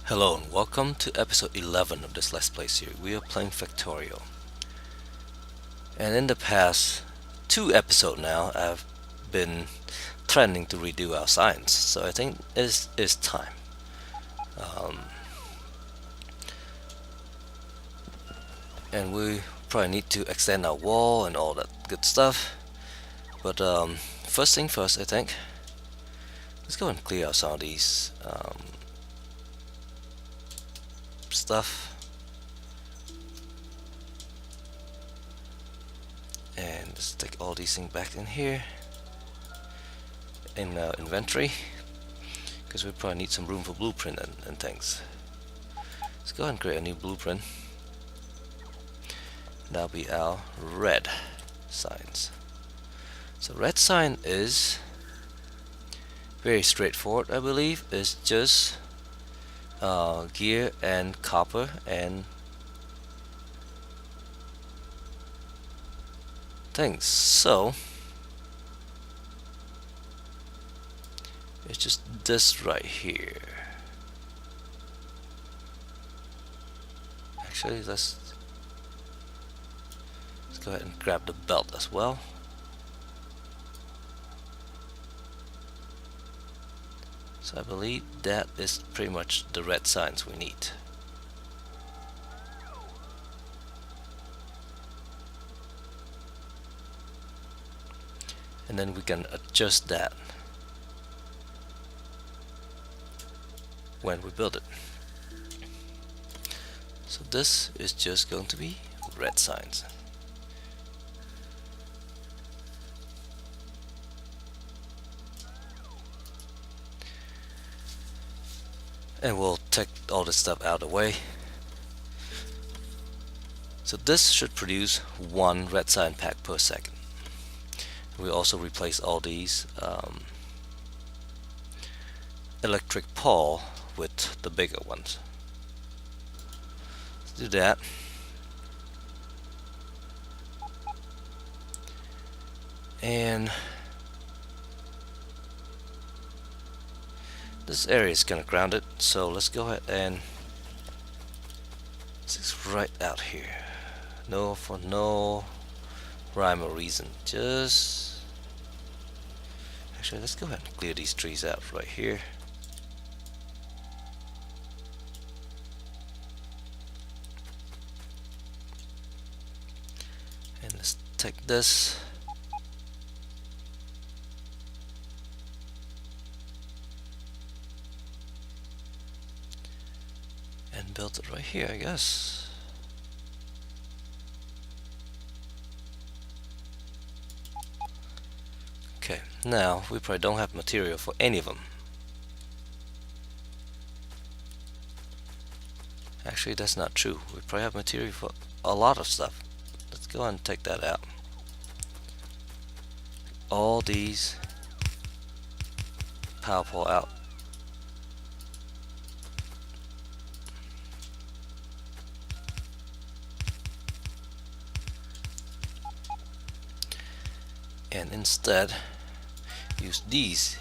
Hello and welcome to episode 11 of this Let's Play series. We are playing Factorio. And in the past two episodes now, I've been threatening to redo our science. So I think it's time. And we probably need to extend our wall and all that good stuff. But first thing first, I think. Let's go and clear out some of these stuff. And let's take all these things back in here in inventory, because we probably need some room for blueprint and things. Let's go ahead and create a new blueprint. That'll be our red signs. So red sign is very straightforward, I believe. It's just gear and copper and things. So it's just this right here. Actually, let's go ahead and grab the belt as well. So I believe that is pretty much the red signs we need. And then we can adjust that when we build it. So this is just going to be red signs. And we'll take all this stuff out of the way. So this should produce one red sign pack per second. We also replace all these electric pole with the bigger ones. Let's do that. And this area is kind of grounded, so let's go ahead and it's right out here. For no rhyme or reason. Just actually, let's go ahead and clear these trees out right here. And let's take this. And build it right here, I guess. Okay, now we probably don't have material for any of them. Actually, that's not true. We probably have material for a lot of stuff. Let's go ahead and take that out. All these power pole out. And instead use these.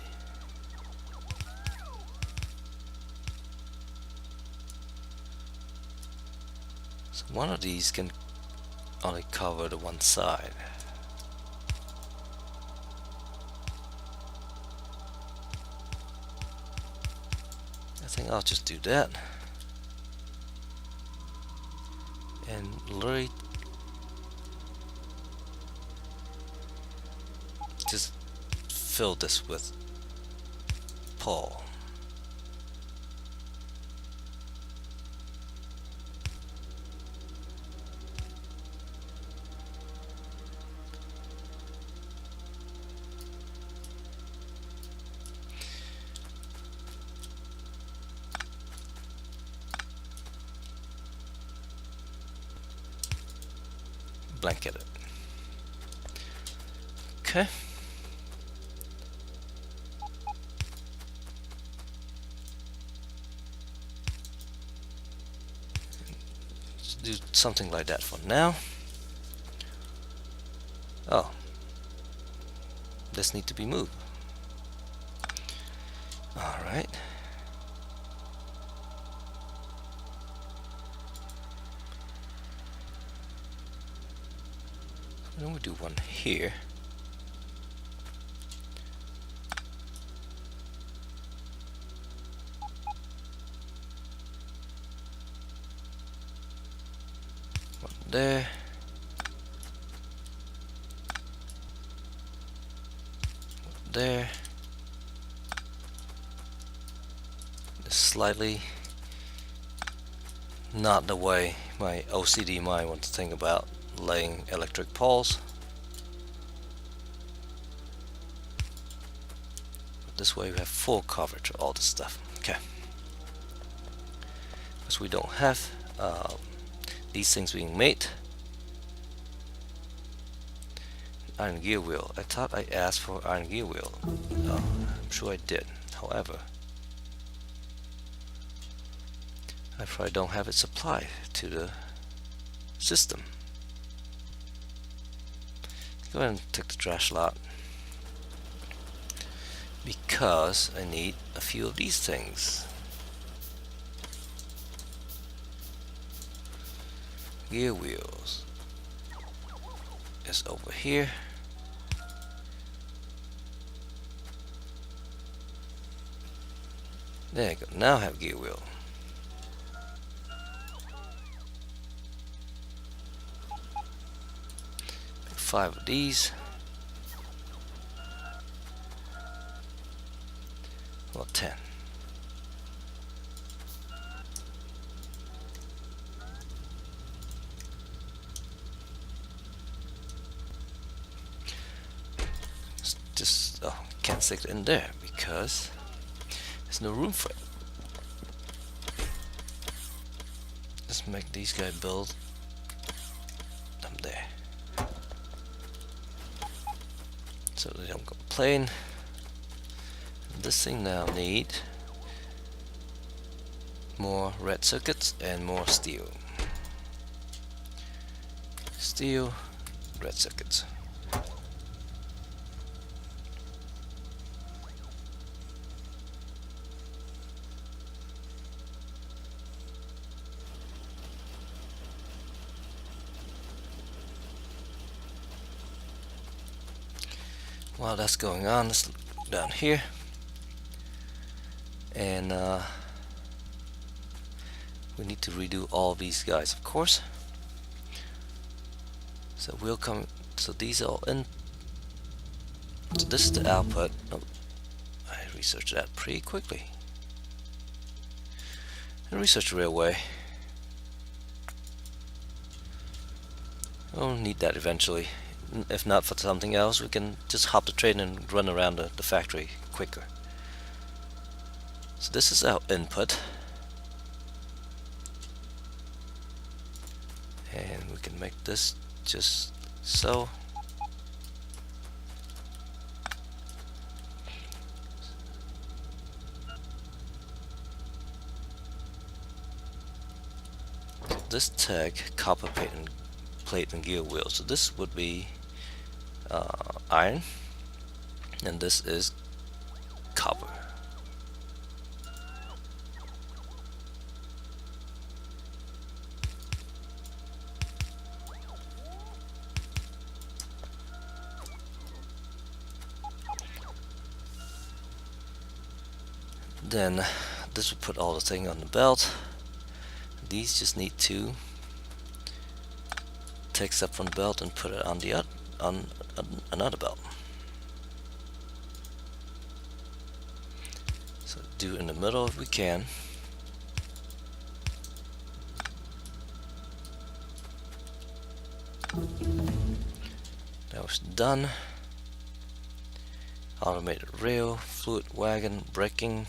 So one of these can only cover the one side. I think I'll just do that and literally just fill this with pole. Blanket it. Okay. Let's do something like that for now. Oh, this needs to be moved. All right. then we do one here. One there. One there. It's slightly not the way my OCD mind wants to think about laying electric poles. But this way we have full coverage of all this stuff. Okay. Because we don't have these things being made. Iron gear wheel. I thought I asked for iron gear wheel. I'm sure I did. However, I probably don't have it supplied to the system. Let's go ahead and take the trash lot, because I need a few of these things. Gear wheels is over here. There you go. Now I have gear wheel. Make 5 of these. Well, 10. Just can't stick it in there because there's no room for it. Let's make these guys build them there, so they don't complain. This thing now need more red circuits and more steel. Steel, red circuits. While that's going on, let's look down here, and we need to redo all these guys, of course. So we'll come. So these are all in. So this is the output. Oh, I researched that pretty quickly. And research railway. We'll need that eventually. If not for something else, we can just hop the train and run around the factory quicker. So this is our input, and we can make this just so. This tag copper plate and gear wheel. So this would be iron, and this is copper. Then this would put all the thing on the belt. These just need to take stuff from the belt and put it on the on another belt. So do in the middle if we can. That was done. Automated rail, fluid wagon, braking.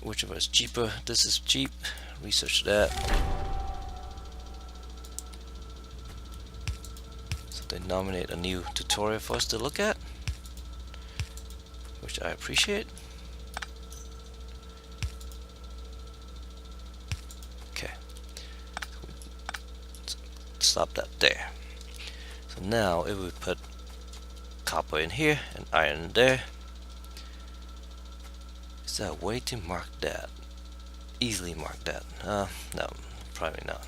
Whichever is cheaper. This is cheap. Research that. So they nominate a new tutorial for us to look at, which I appreciate. Okay. So stop that there. So now if we put copper in here and iron in there, is there a way to mark that? easily mark that. No, probably not.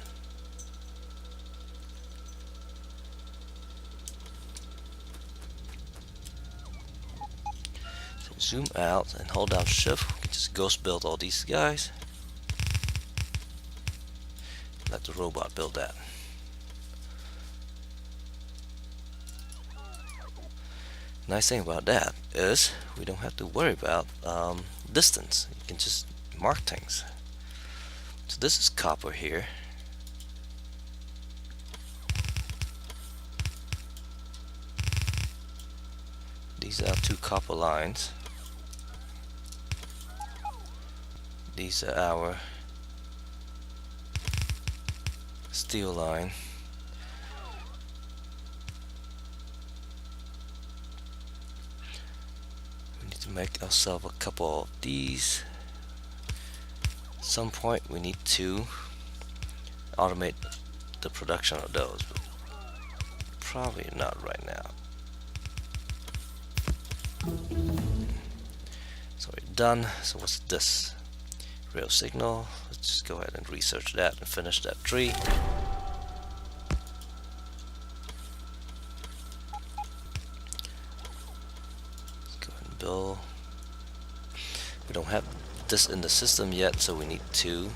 So zoom out and hold down shift. We can just ghost build all these guys. Let the robot build that. Nice thing about that is we don't have to worry about distance. You can just mark things. So this is copper here. These are 2 copper lines. These are our steel line. We need to make ourselves a couple of these. At some point we need to automate the production of those, but probably not right now. So we're done. So what's this? Rail signal. Let's just go ahead and research that and finish that tree. Let's go ahead and build. We don't have this in the system yet, so we need to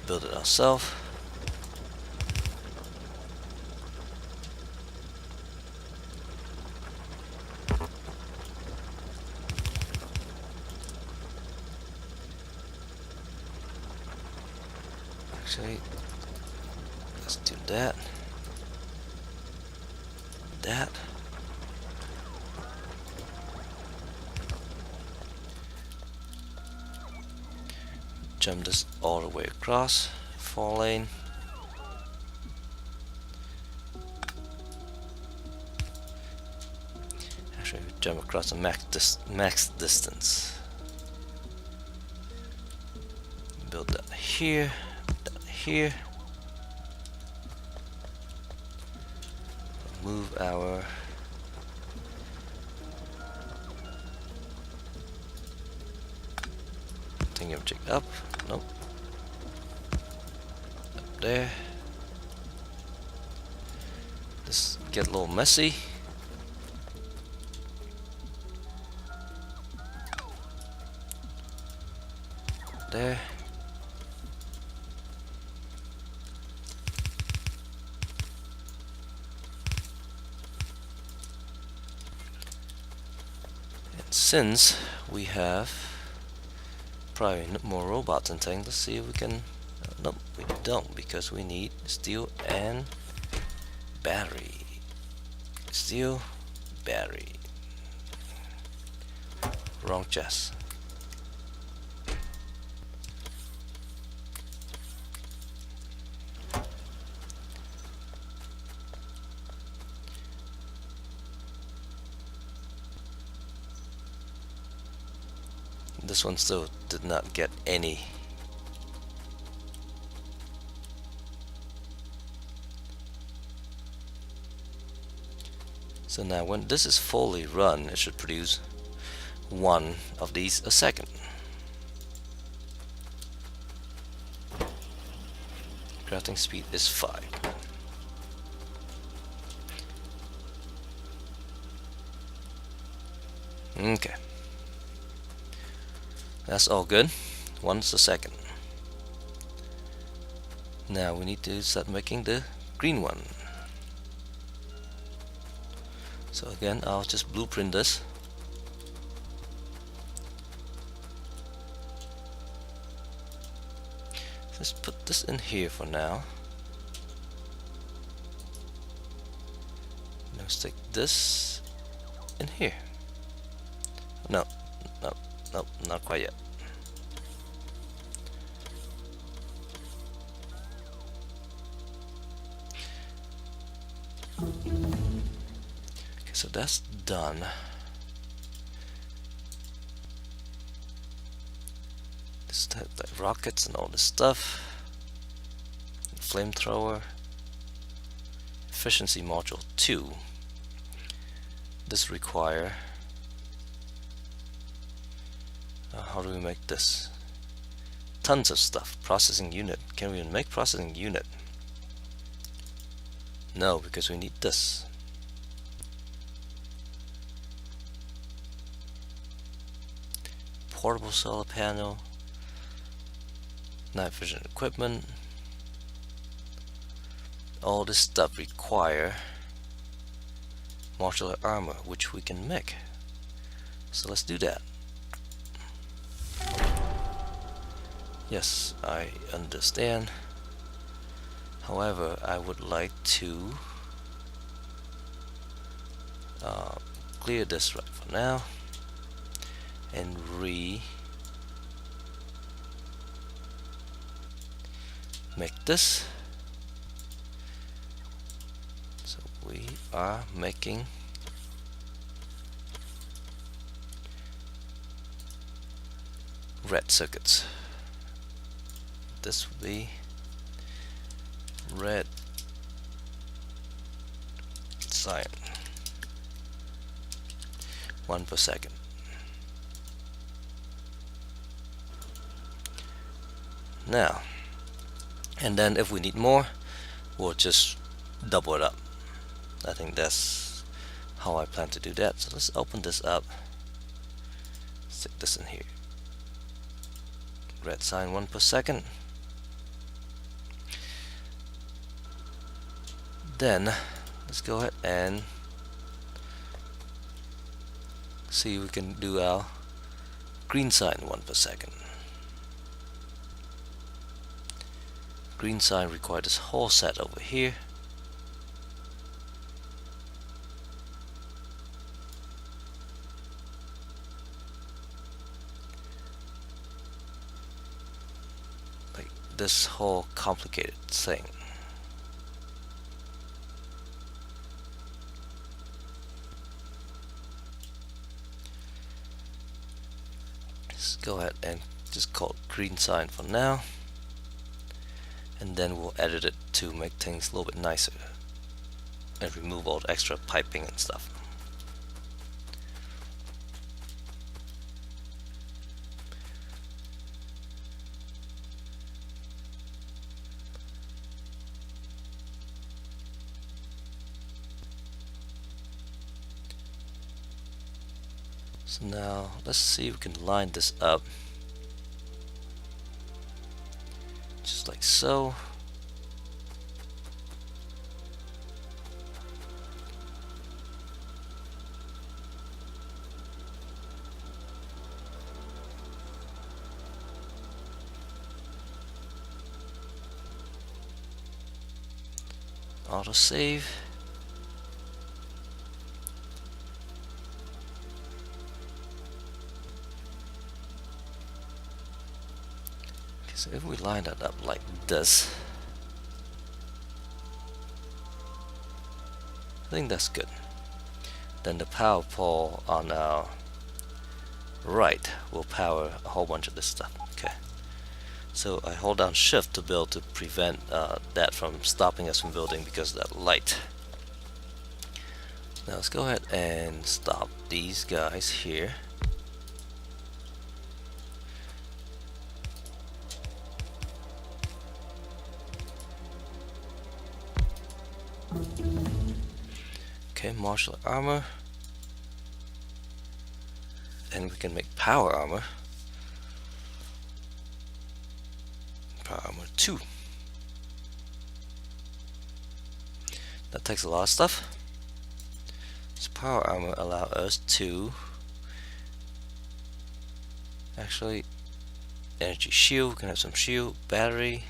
build it ourselves. Actually, let's do that. That. Jump this all the way across. 4 lane. Actually, we jump across the max distance. Build that here. Here, move our thingamajig up. Nope. Up there. This get a little messy. There. Since we have probably more robots and things, let's see if we can. Nope, we don't, because we need steel and battery. Steel, battery. Wrong chest. This one still did not get any. So now when this is fully run, it should produce 1 of these a second. Crafting speed is 5. Okay. That's all good. 1 a second. Now we need to start making the green one. So again, I'll just blueprint this. Let's put this in here for now. Now stick this in here. No, not quite yet. Okay, so that's done. This has like rockets and all this stuff. Flamethrower. Efficiency module 2. This require How do we make this? Tons of stuff. Processing unit. Can we make processing unit? No, because we need this. Portable solar panel. Night vision equipment. All this stuff require modular armor, which we can make. So let's do that. Yes, I understand. However, I would like to clear this right for now and make this. So we are making red circuits. This will be red sign 1 per second. Now, and then if we need more, we'll just double it up. I think that's how I plan to do that. So let's open this up, stick this in here. Red sign 1 per second. Then let's go ahead and see if we can do our green sign 1 per second. Green sign requires this whole set over here. Like this whole complicated thing. Let's go ahead and just call it green sign for now. And then we'll edit it to make things a little bit nicer and remove all the extra piping and stuff. So now let's see if we can line this up just like so. Auto save. So if we line that up like this, I think that's good. Then the power pole on our right will power a whole bunch of this stuff. Okay. So I hold down shift to be able to prevent that from stopping us from building because of that light. Now let's go ahead and stop these guys here. Okay, martial armor. And we can make power armor. Power armor 2. That takes a lot of stuff. So power armor allow us to actually energy shield. We can have some shield, battery,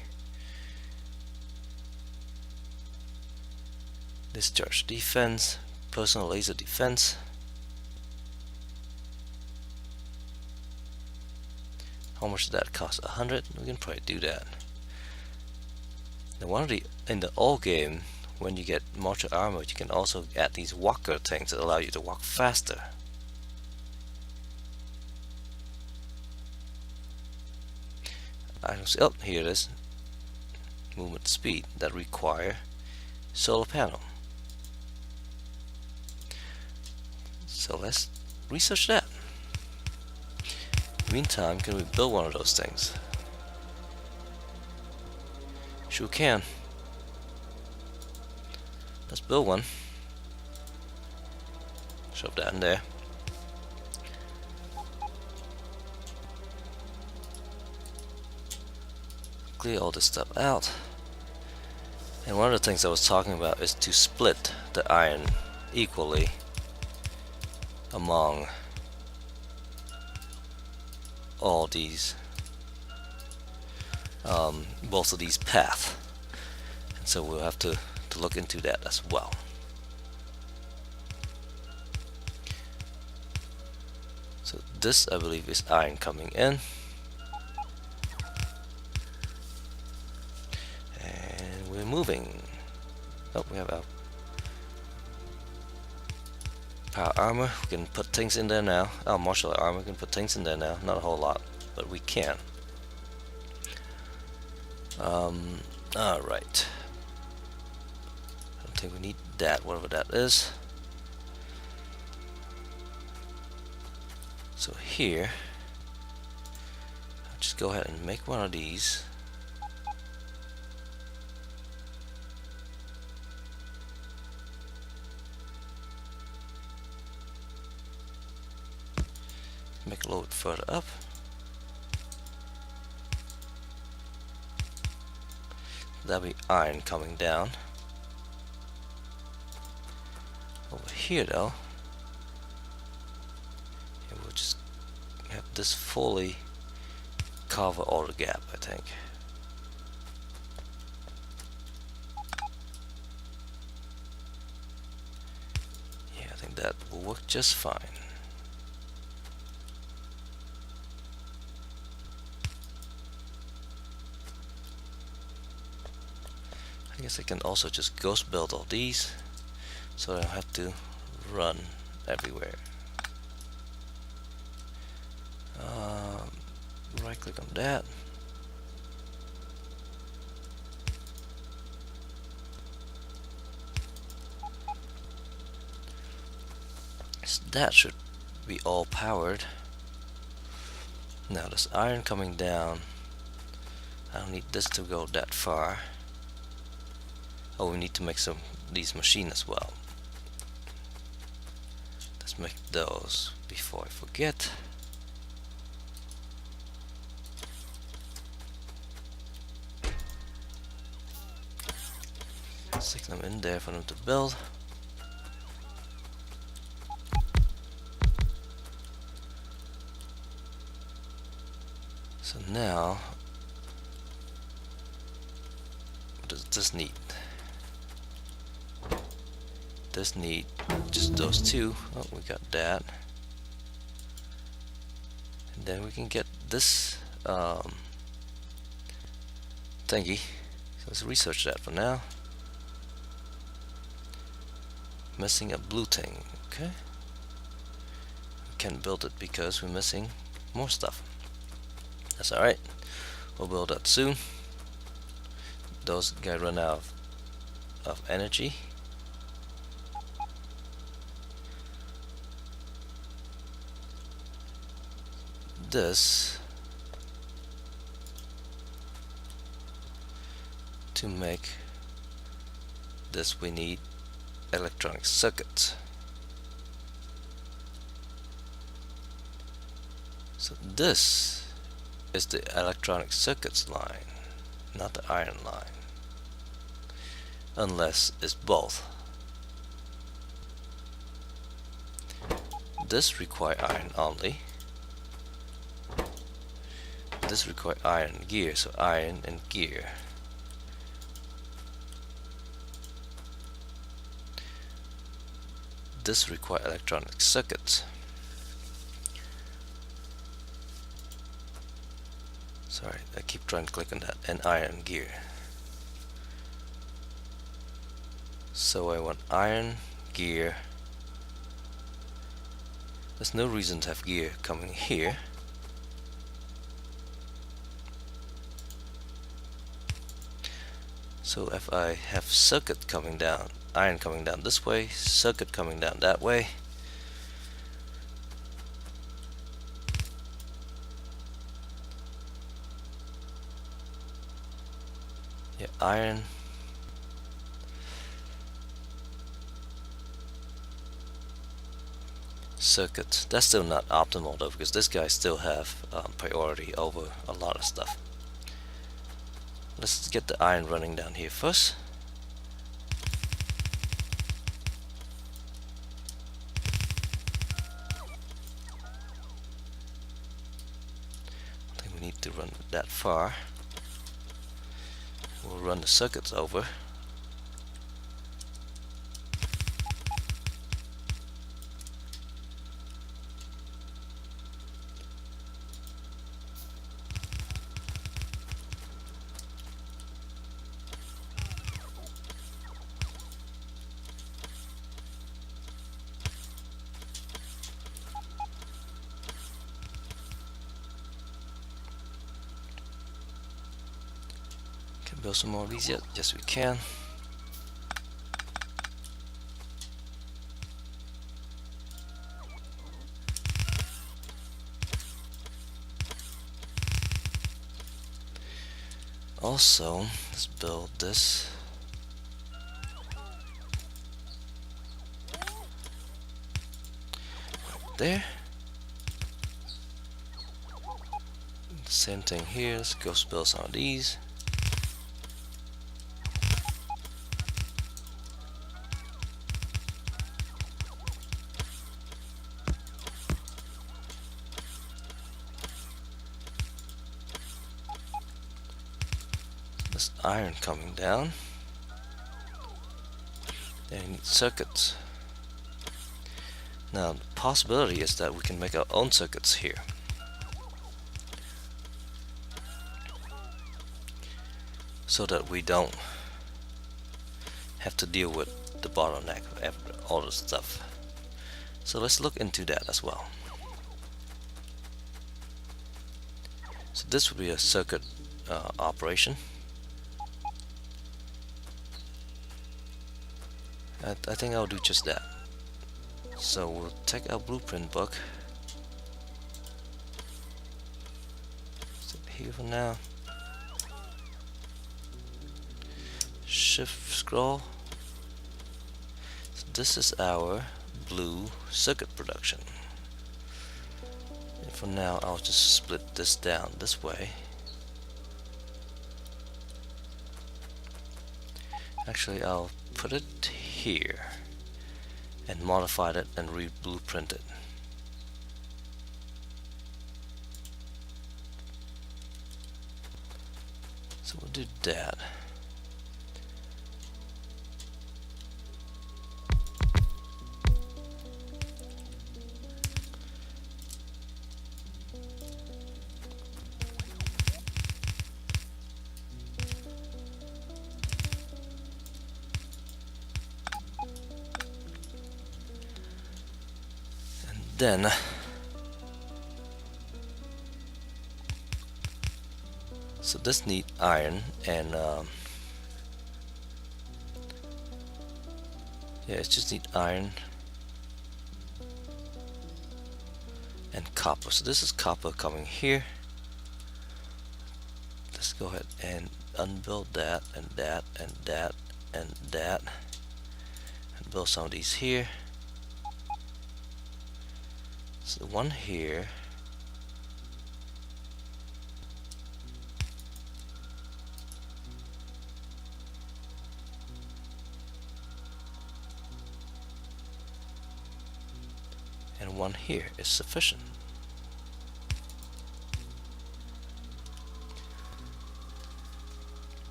discharge defense, personal laser defense. How much did that cost? 100? We can probably do that. Now in the old game, when you get martial armor, you can also add these walker things that allow you to walk faster. Items, oh, here it is. Movement speed that require solar panel. So let's research that. Meantime, can we build one of those things? Sure can. Let's build one. Shove that in there. Clear all this stuff out. And one of the things I was talking about is to split the iron equally among all these, both of these paths. And so we'll have to look into that as well. So this, I believe, is iron coming in. And we're moving. Oh, we have our power armor. We can put things in there now. Our martial armor, we can put things in there now. Not a whole lot, but we can. Alright. I don't think we need that, whatever that is. So here, I'll just go ahead and make one of these. Make it a little bit further up. That'll be iron coming down. Over here though, we'll just have this fully cover all the gap, I think. Yeah, I think that will work just fine. I guess I can also just ghost build all these so I don't have to run everywhere. Right click on that. So that should be all powered. Now this iron coming down, I don't need this to go that far. Oh, we need to make some these machines as well. Let's make those before I forget. Stick them in there for them to build. So now, what does this need? This need just those two. Oh, we got that. And then we can get this thingy. So let's research that for now. Missing a blue thing. Okay. We can't build it because we're missing more stuff. That's alright. We'll build that soon. Those guys run out of energy. This to make this we need electronic circuits. So this is the electronic circuits line, not the iron line, unless it's both. This require iron only. This require iron and gear, so iron and gear. This require electronic circuits. Sorry, I keep trying to click on that. And iron gear. So I want iron, gear. There's no reason to have gear coming here. So if I have circuit coming down, iron coming down this way, circuit coming down that way, iron. Circuits. That's still not optimal though, because this guy still have priority over a lot of stuff. Let's get the iron running down here first. I think we need to run that far. We'll run the circuits over. Can build some more of these yet? Yes, we can. Also, let's build this. Right there. Same thing here. Let's go build some of these. This iron coming down. Then you need circuits. Now the possibility is that we can make our own circuits here. So that we don't have to deal with the bottleneck of all the stuff. So let's look into that as well. So this would be a circuit operation. I think I'll do just that. So we'll take our blueprint book. Sit here for now. Shift scroll. So this is our blue circuit production. And for now, I'll just split this down this way. Actually, I'll put it here and modify it and re-blueprint it. So we'll do that. Then so this need iron and yeah, it just need iron and copper. So this is copper coming here. Let's go ahead and unbuild that and that and that and that and build some of these here. So one here, and one here is sufficient.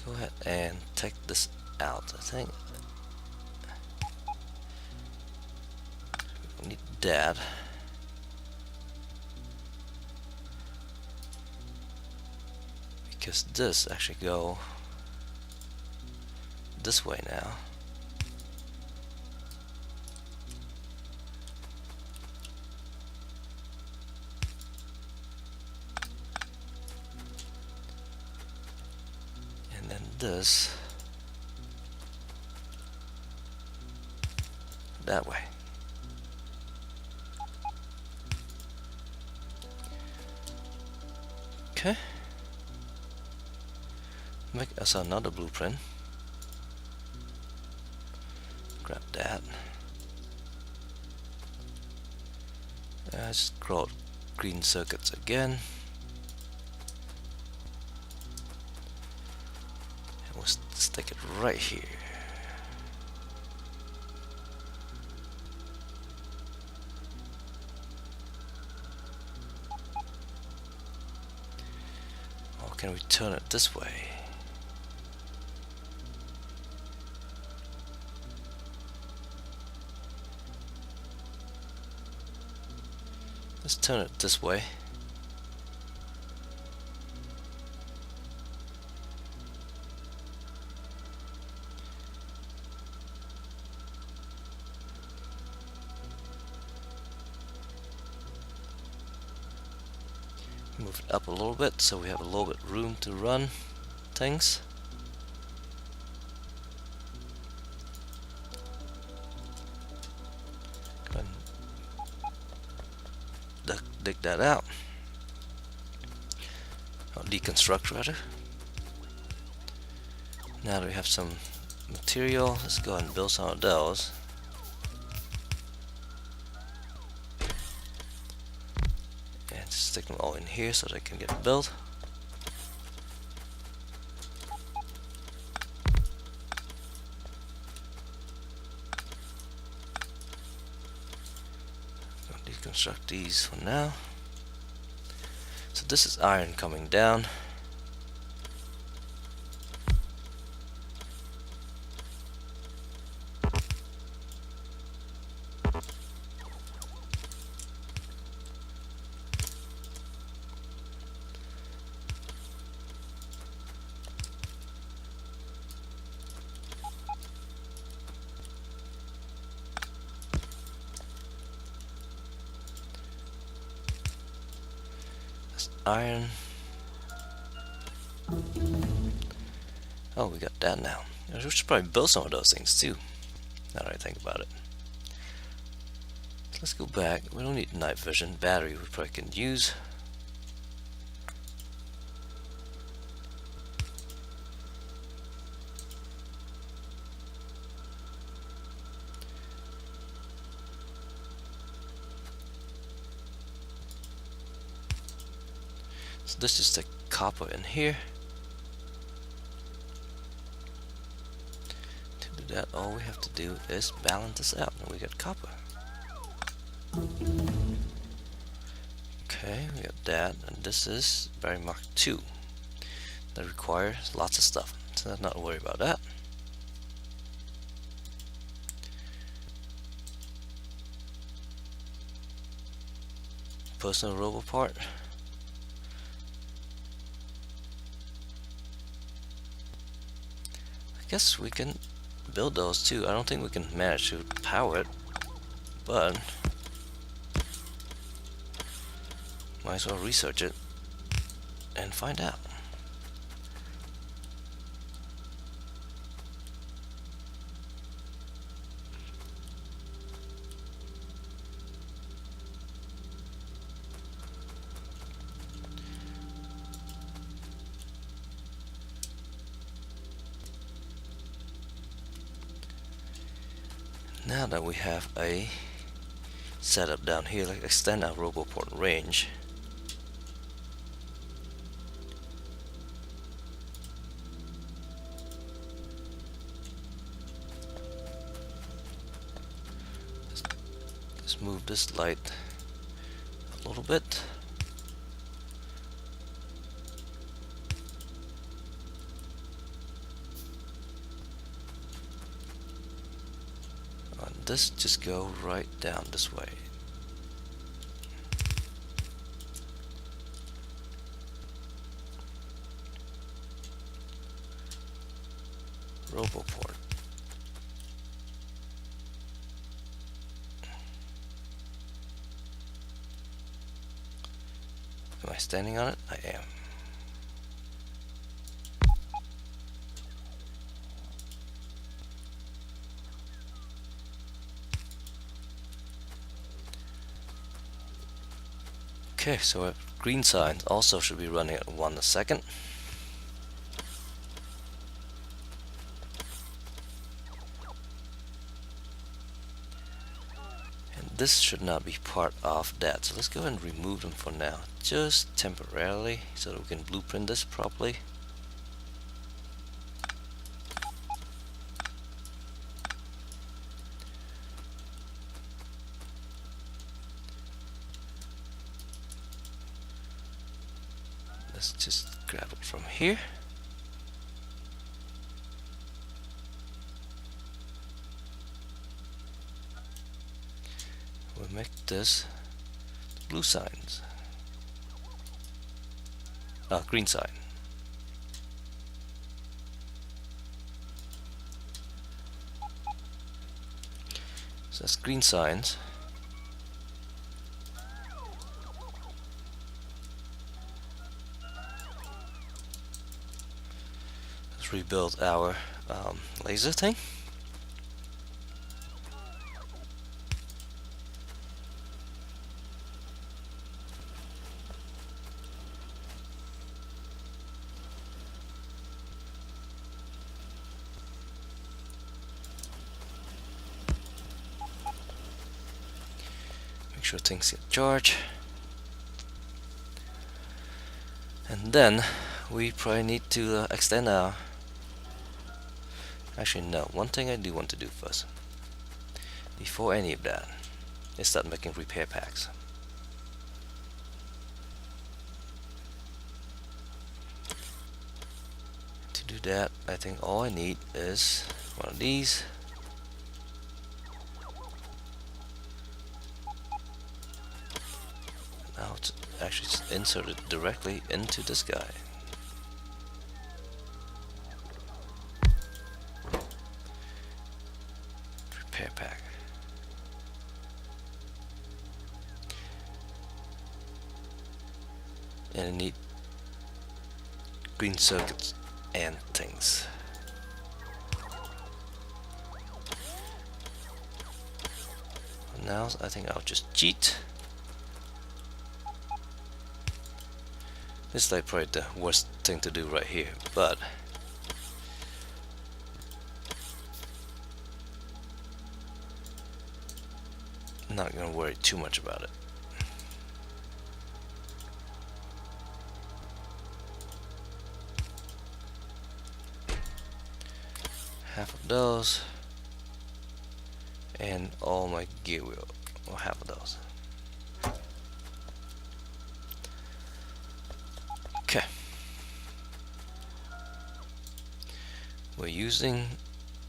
Go ahead and take this out. I think we need that. Because this actually go this way now. And then this that way. Okay. Make us another blueprint. Grab that. Just grow green circuits again. And we'll stick it right here. Or can we turn it this way? Let's turn it this way. Move it up a little bit so we have a little bit room to run things. Go ahead and dig that out. Or deconstruct rather. Now that we have some material, let's go ahead and build some of those. And stick them all in here so they can get built. Deconstruct these for now. So this is iron coming down. Iron. Oh, we got that now. We should probably build some of those things too, now that I think about it. So let's go back. We don't need night vision. Battery we probably can use. So let's just take copper in here. To do that, all we have to do is balance this out, and we got copper. Okay, we got that, and this is battery Mark II. That requires lots of stuff, so let's not worry about that. Personal robo part. I guess we can build those too. I don't think we can manage to power it, but might as well research it and find out. Now that we have a setup down here, let's extend our RoboPort range. Let's move this light a little bit. This just go right down this way. RoboPort. Am I standing on it? I am. Okay, so I've green sign also should be running at 1 a second. And this should not be part of that. So let's go ahead and remove them for now, just temporarily, so that we can blueprint this properly. Let's just grab it from here. We'll make this blue signs. Green sign. So that's green signs. Let's rebuild our laser thing. Make sure things get charged. And then we probably need to extend our... Actually no, one thing I do want to do first, before any of that, is start making repair packs. To do that, I think all I need is one of these. Now it's actually inserted directly into this guy. Repair pack. And I need green circuits and things. Now I think I'll just cheat. This is like probably the worst thing to do right here, but I'm not gonna worry too much about it. Half of those, and all my gear wheel, or half of those. Okay. We're using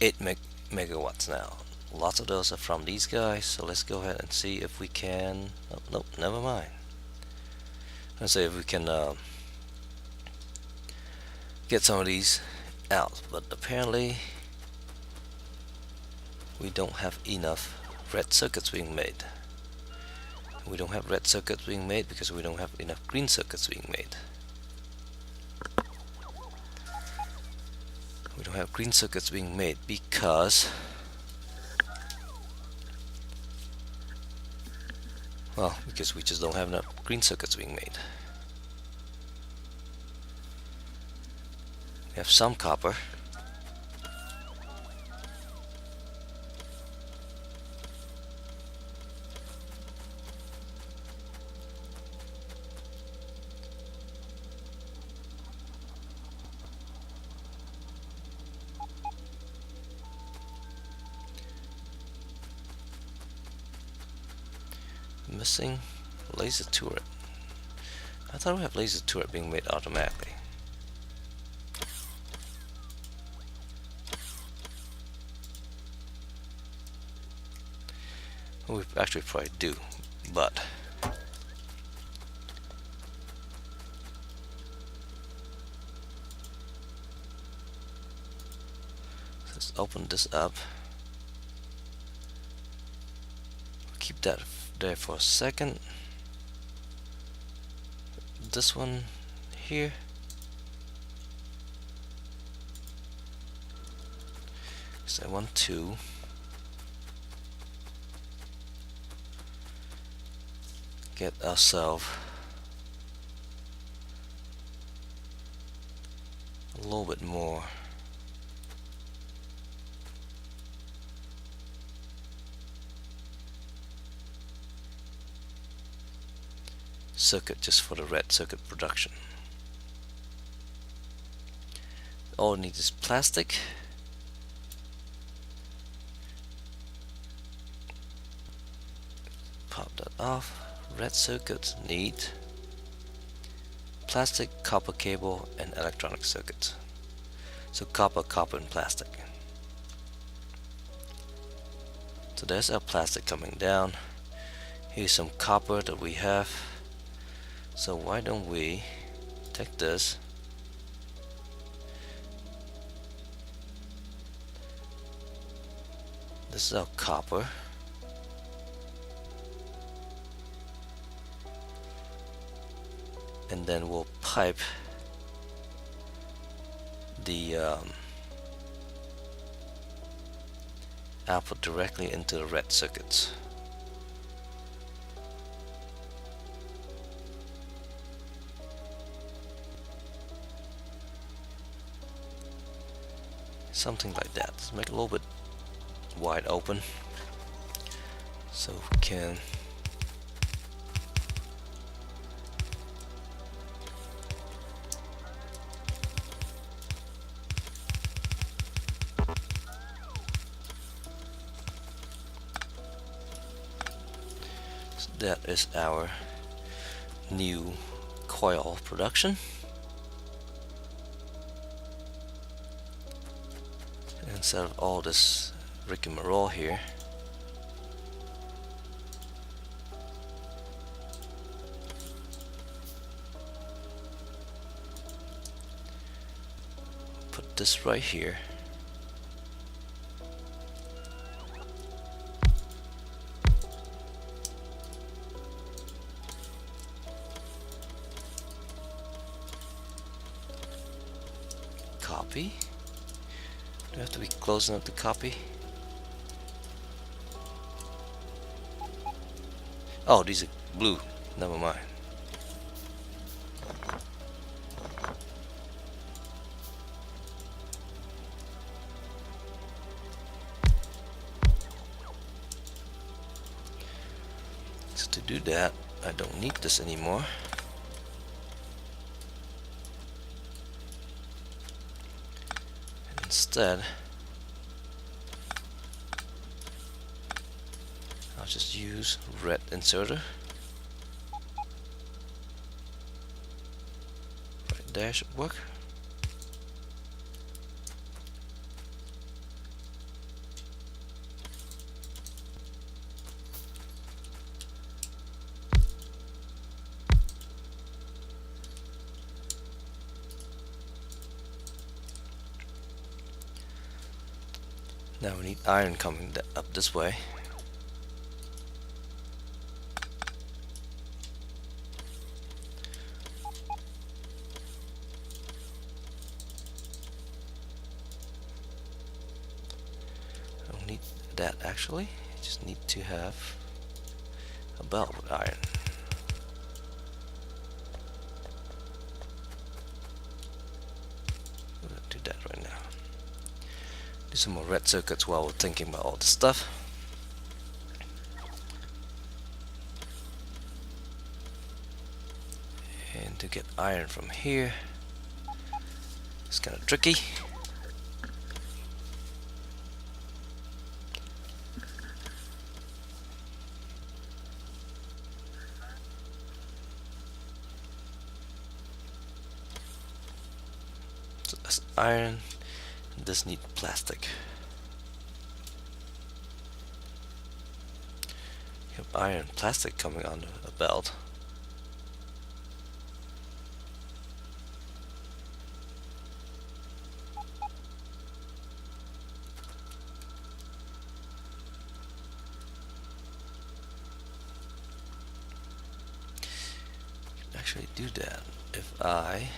8 megawatts now. Lots of those are from these guys, so let's go ahead and see if we can... Oh, nope, never mind. Let's see if we can get some of these out, but apparently we don't have enough red circuits being made. We don't have red circuits being made because we don't have enough green circuits being made. We don't have green circuits being made because, well, because we just don't have enough green circuits being made. We have some copper. Missing laser turret. I thought we have laser turret being made automatically. We actually probably do, but let's open this up. Keep that there for a second. This one here. So I want to get ourselves a little bit more. Circuit just for the red circuit production. All it needs is plastic. Pop that off. Red circuits need plastic, copper cable, and electronic circuits. So copper, and plastic. So there's our plastic coming down. Here's some copper that we have. So why don't we take this, this is our copper, and then we'll pipe the output directly into the red circuits. Something like that. Let's make it a little bit wide open so we can so that is our new coil production. Instead of all this rigmarole here, put this right here. Copy. Do I have to be close enough to copy? Oh, these are blue. Never mind. So to do that, I don't need this anymore. Instead, I'll just use red inserter. Right there should work. Now we need iron coming up this way. I don't need that actually. I just need to have a belt with iron. I'm gonna do that right now. Do some more red circuits while we're thinking about all this stuff. And to get iron from here, it's kind of tricky. So that's iron. This needs plastic. You have iron plastic coming on a belt. You can actually do that if I...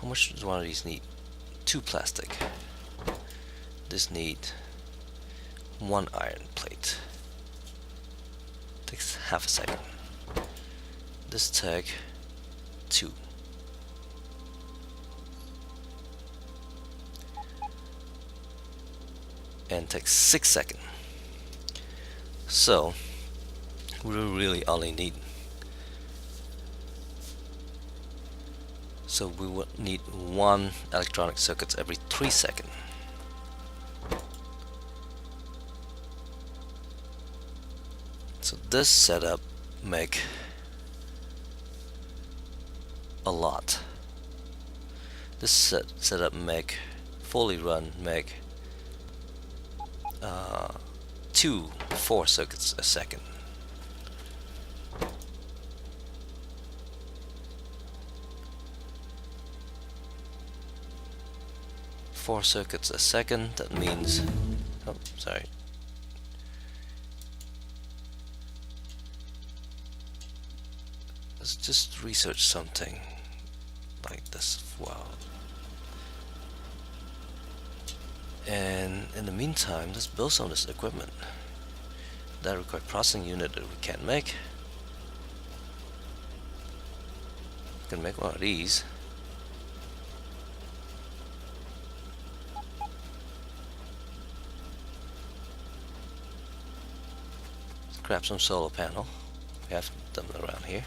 How much does one of these need? 2 plastic. This needs 1 iron plate. Takes half a second. This take 2. and takes 6 seconds. So we really only need, so we would need one electronic circuit every 3 seconds. So this setup make a lot. This setup make fully run make 4 circuits a second. Four circuits a second, that means, oh sorry, let's just research something like this. Wow. And in the meantime, let's build some of this equipment that require processing unit that we can't make. We can make one of these. Let's grab some solar panel. We have them around here.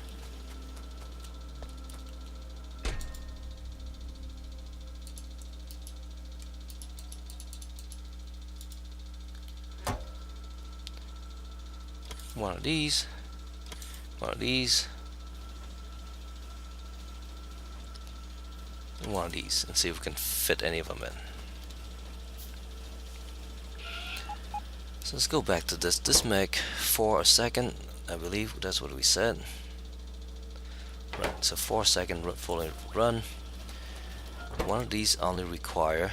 One of these, one of these, and one of these, and see if we can fit any of them in. So let's go back to this. This make 4 a second, I believe that's what we said. Right, so 4 second fully run. One of these only require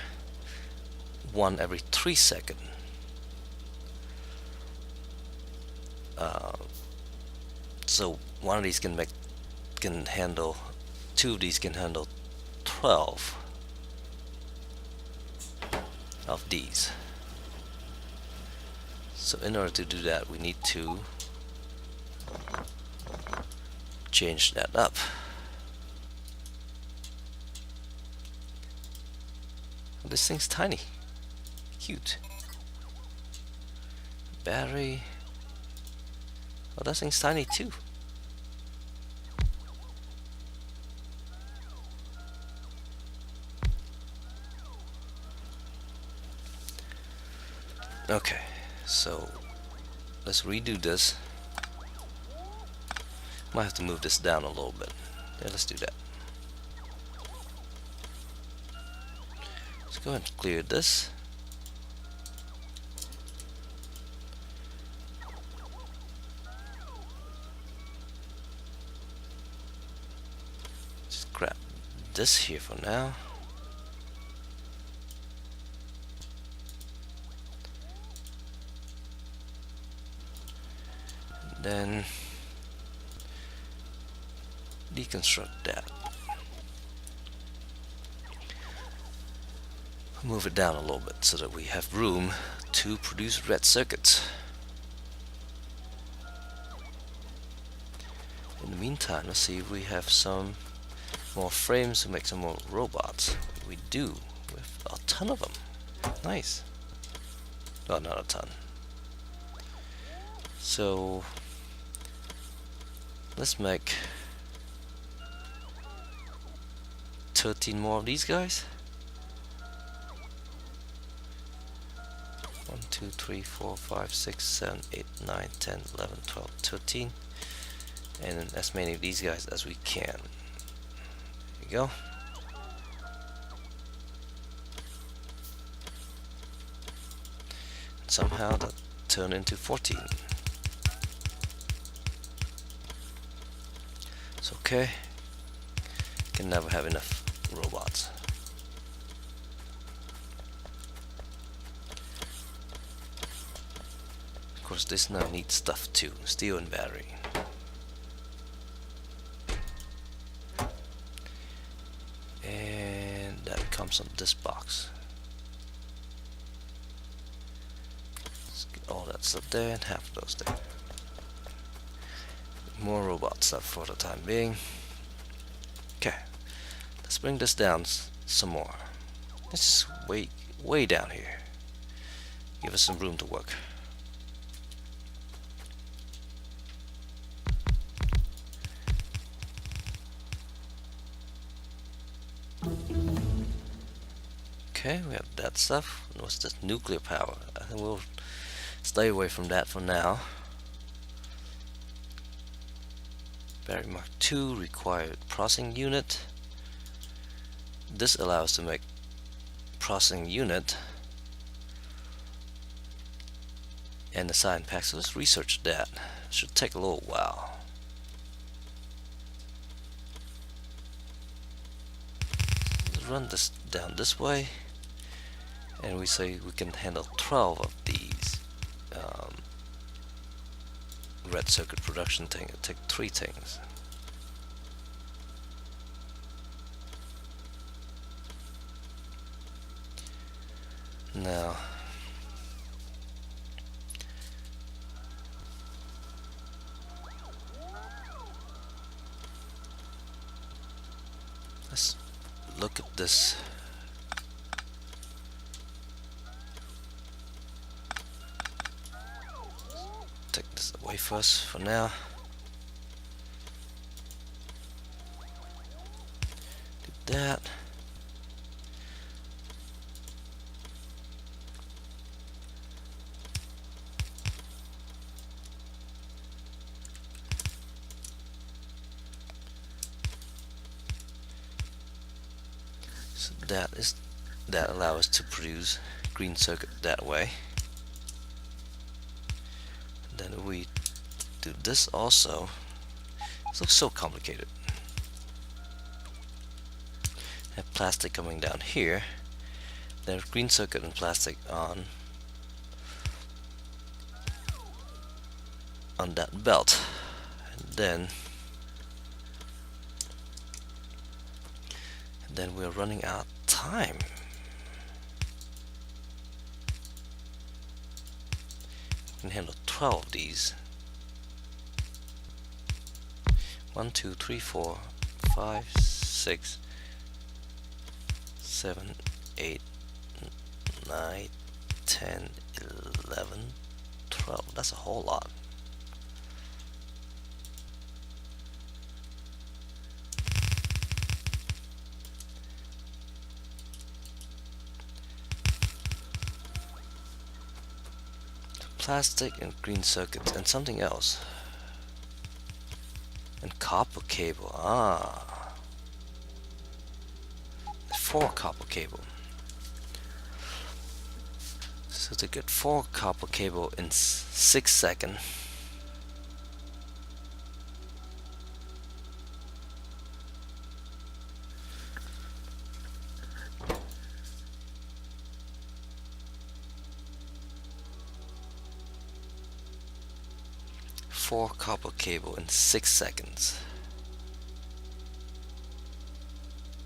one every 3 seconds. So one of these can handle, 2 of these can handle 12 of these. So in order to do that, we need to change that up. This thing's tiny, cute. Battery. Oh, that thing's tiny too. Okay, so let's redo this. Might have to move this down a little bit. Yeah, let's do that. Let's go ahead and clear this. Just grab this here for now. Then deconstruct that. Move it down a little bit so that we have room to produce red circuits. In the meantime, let's see if we have some more frames to make some more robots. We do, with a ton of them. Nice. Well, not a ton. So let's make 13 more of these guys. 1, 2, 3, 4, 5, 6, 7, 8, 9, 10, 11, 12, 13. And then as many of these guys as we can. There you go. Somehow that turned into 14. It's okay. Can never have enough robots. Of course, this now needs stuff too. Steel and battery. And that comes on this box. Let's get all that stuff there and half of those there. More robot stuff for the time being. Okay, let's bring this down some more. This is way down here. Give us some room to work. Okay, we have that stuff. What's this? Nuclear power. I think we'll stay away from that for now. Battery Mark II required processing unit. This allows to make processing unit and the sign pack. So let's research that. Should take a little while. Let's run this down this way, and we say we can handle 12 of these red circuit production thing. It'll take 3 things. Now let's look at this. Take this away first for now. Do that. So that allows us to produce green circuit that way. Then we do this also. This looks so complicated. Have plastic coming down here. Then green circuit and plastic on that belt. And then we're running out of time. We can handle 12 of these. 1, 2, 3, 4, 5, 6, 7, 8, 9, 10, 11, 12. That's a whole lot. Plastic and green circuits and something else. And copper cable. 4 copper cable. So to get 4 copper cable in 6 seconds. Four copper cable in 6 seconds.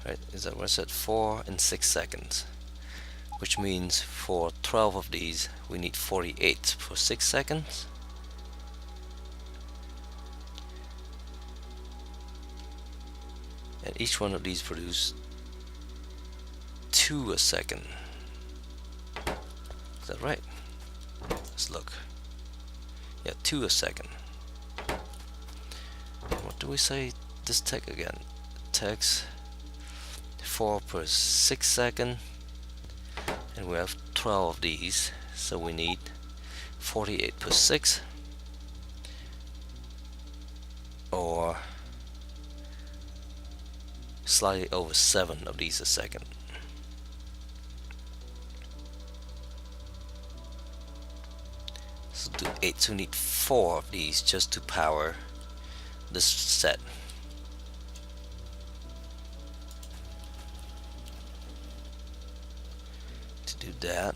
Right, is that what I said? 4 in 6 seconds. Which means for 12 of these we need 48 for 6 seconds. And each one of these produce 2 a second. Is that right? Let's look. Yeah, 2 a second. What do we say this take again? It takes 4 per 6 seconds, and we have 12 of these, so we need 48 per 6, or slightly over 7 of these a second. So do 8, so we need 4 of these just to power this set. To do that,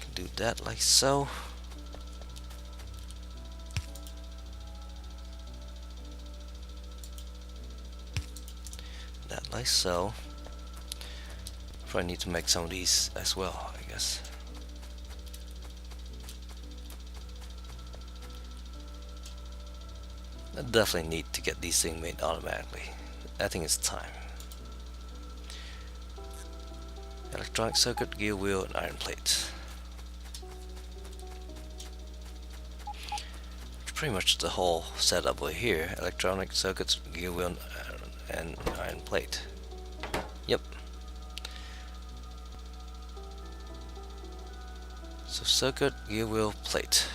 can do that like so. That like so. Probably need to make some of these as well, I guess. I definitely need to get these things made automatically. I think it's time. Electronic circuit, gear wheel, and iron plate. It's pretty much the whole setup over here. Electronic circuits, gear wheel, and iron plate. Yep. So circuit, gear wheel, plate.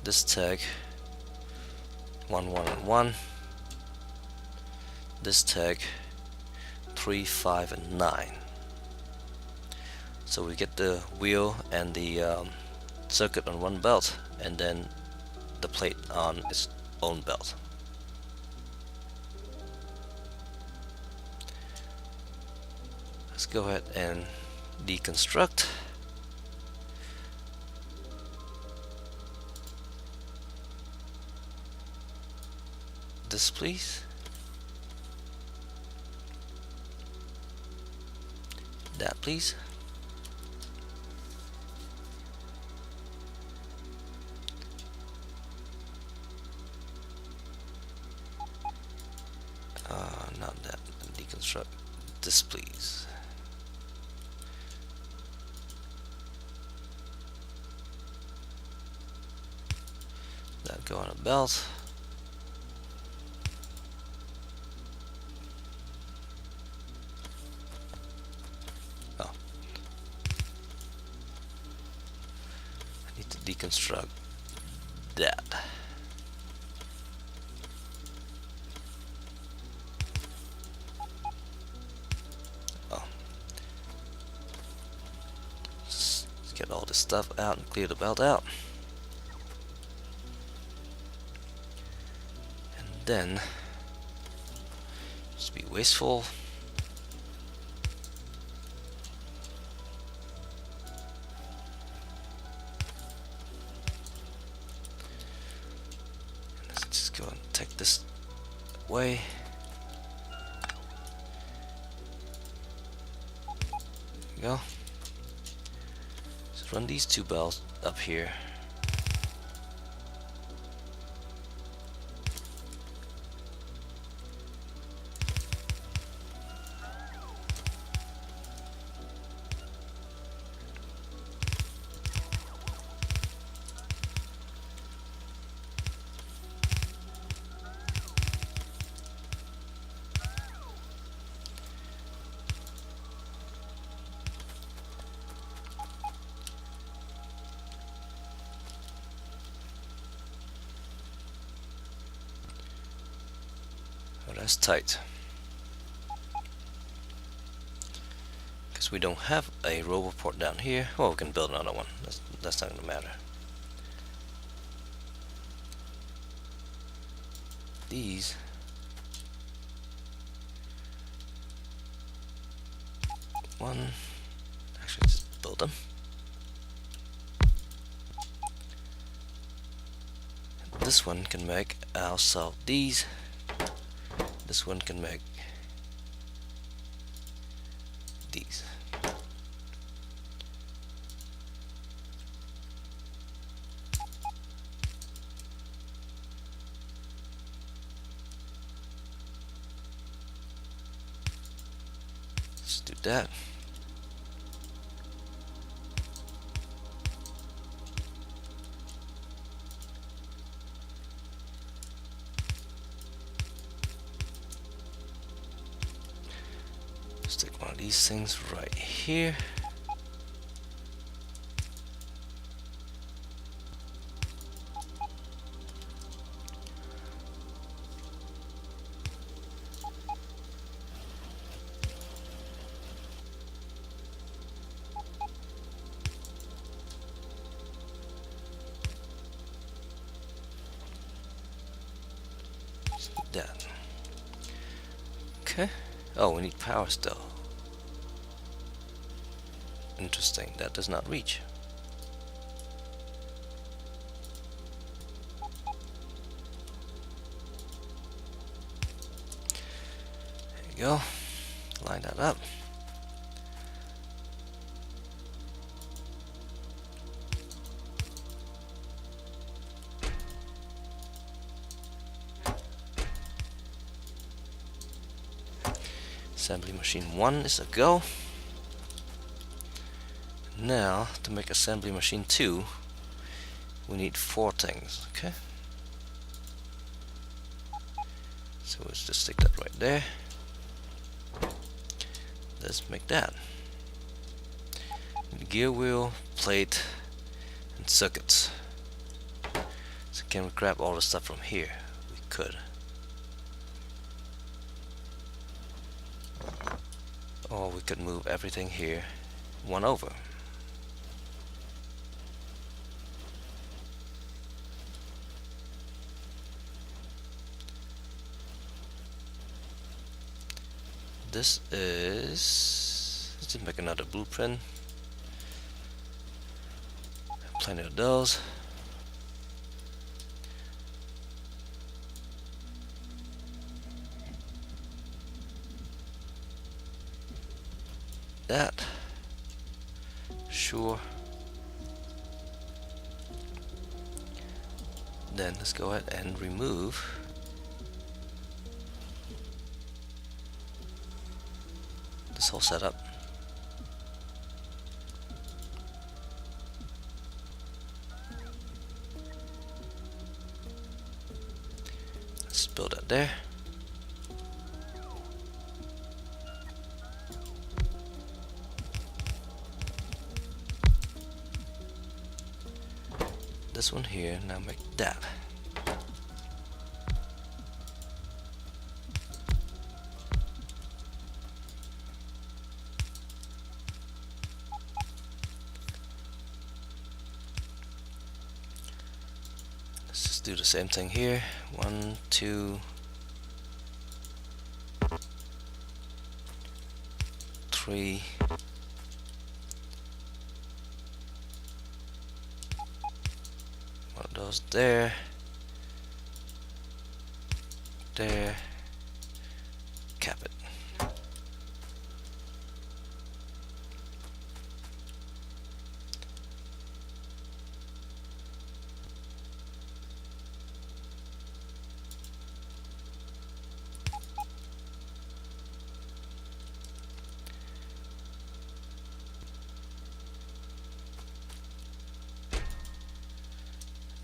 This tag 1, 1, and 1. This tag 3, 5, and 9. So we get the wheel and the circuit on one belt, and then the plate on its own belt. Let's go ahead and deconstruct. This, please. That, please. Not that. Deconstruct this, please. That go on a belt. Oh, I need to deconstruct that. Get all this stuff out and clear the belt out. And then, just be wasteful. And let's just go and take this away. There we go. Run these two belts up here. Oh, that's tight. Because we don't have a robo port down here. Well, we can build another one. That's not going to matter. These one, actually just build them. And this one can make, I'll solve these. This one can make these. Let's do that. Stick one of these things right here. Just do that. Okay. Oh, we need power still. Interesting, that does not reach. There you go. Line that up. Assembly machine 1 is a go. Now, to make assembly machine 2, we need 4 things, okay? So let's just stick that right there. Let's make that. Gear wheel, plate, and circuits. So can we grab all the stuff from here? We could. Or we could move everything here 1 over. This is... let's just make another blueprint. Plenty of those. That. Sure. Then let's go ahead and remove this whole setup. Let's build that there. This one here, now make that. Let's just do the same thing here. 1, 2, 3. One of those there. There. Cap it.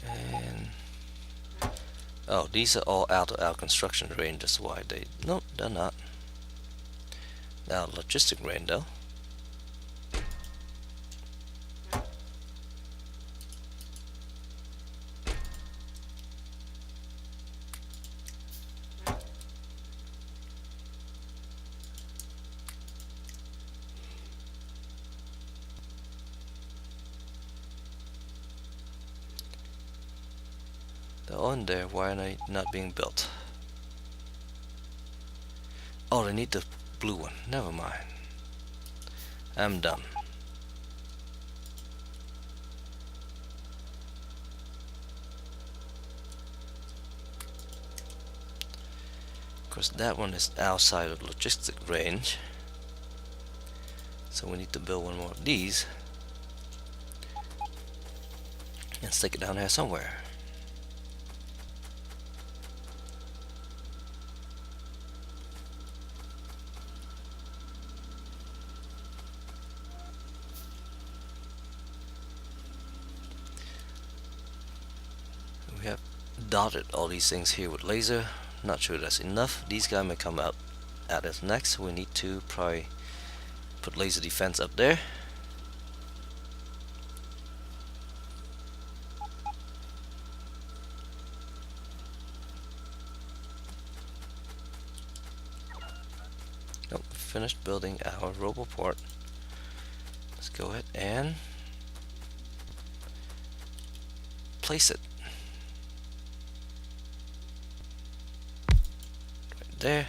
And oh, these are all out of our construction range. That's why they... nope, they're not. Now logistic range though. They're on there. Why are they not being built? Oh, they need the blue one. Never mind. I'm done. Of course, that one is outside of logistic range. So we need to build one more of these and stick it down there somewhere. We have dotted all these things here with laser. Not sure that's enough. These guys may come out at us next. We need to probably put laser defense up there. Nope, finished building our roboport. Let's go ahead and place it right there.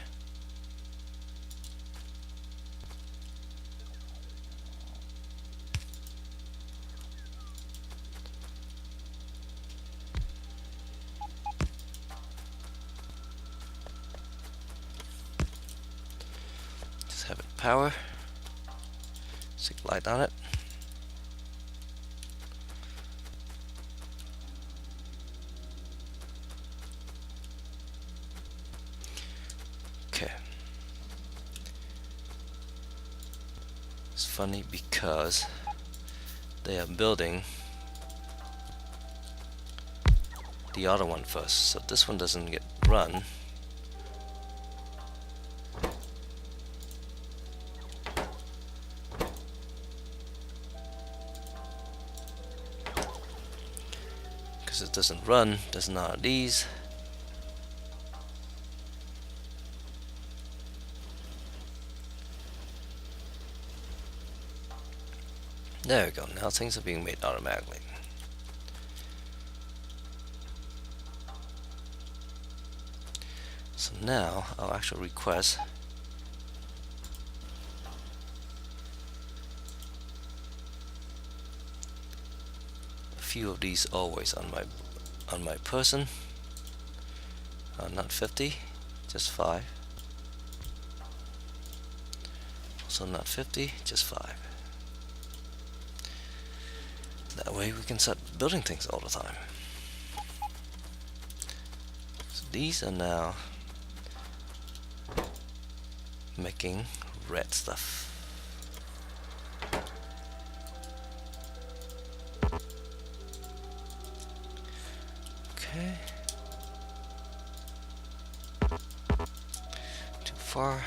Just have it power. Stick light on it. Okay. funny because they are building the other one first, so this one doesn't get run. Because it doesn't run, there's none of these. There we go, now things are being made automatically. So now I'll actually request a few of these always on my person. Not 50, just 5. Also not 50, just 5. That way we can start building things all the time. So these are now making red stuff. Okay. Too far.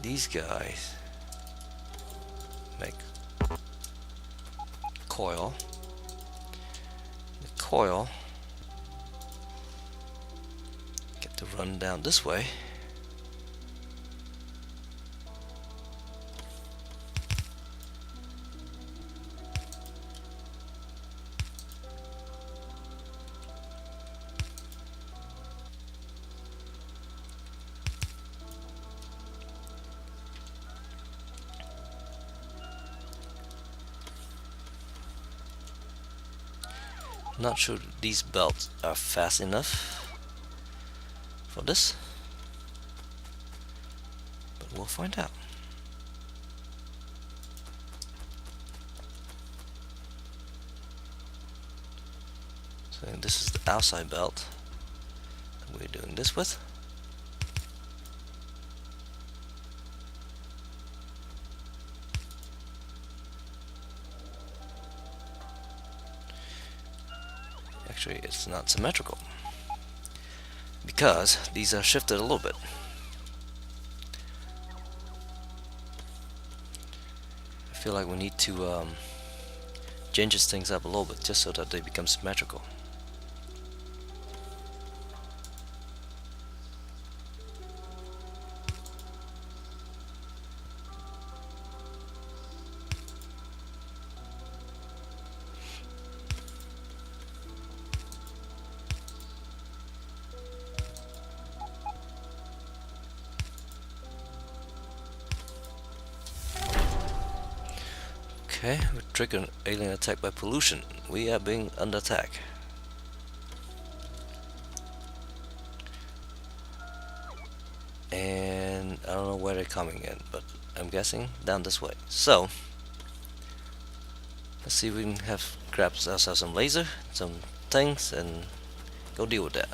These guys make coil. The coil get to run down this way. Not sure these belts are fast enough for this, but we'll find out. So this is the outside belt that we're doing this with. Actually, it's not symmetrical because these are shifted a little bit. I feel like we need to change these things up a little bit just so that they become symmetrical. Okay, we trigger alien attack by pollution. We are being under attack. And I don't know where they're coming in, but I'm guessing down this way. So let's see if we can grab ourselves some laser, some things, and go deal with that.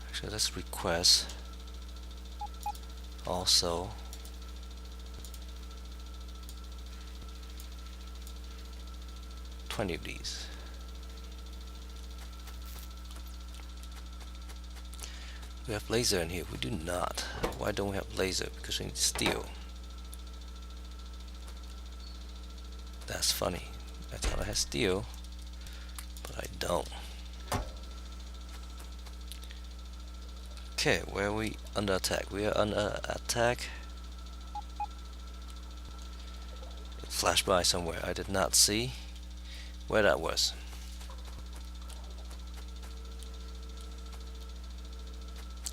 Actually, let's request also of these. We have laser in here. We do not. Why don't we have laser? Because we need steel. That's funny. I thought I had steel, but I don't. Okay, where are we under attack? We are under attack. It flashed by somewhere. I did not see where that was.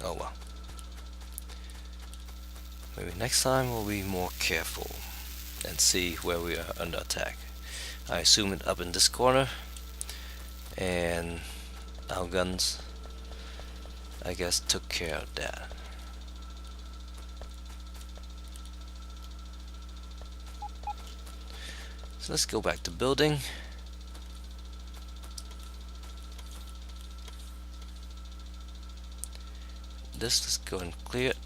Oh well. Maybe next time we'll be more careful and see where we are under attack. I assume it up in this corner, and our guns, I guess, took care of that. So let's go back to building. this. Let's go and clear it.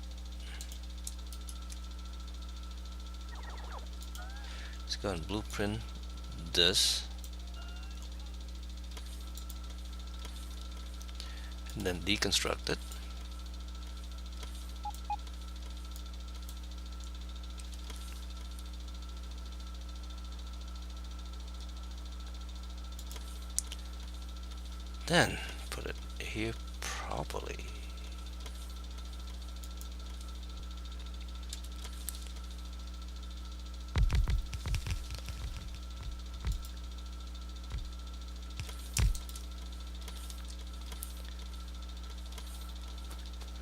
Let's go and blueprint this, and then deconstruct it. Then put it here properly.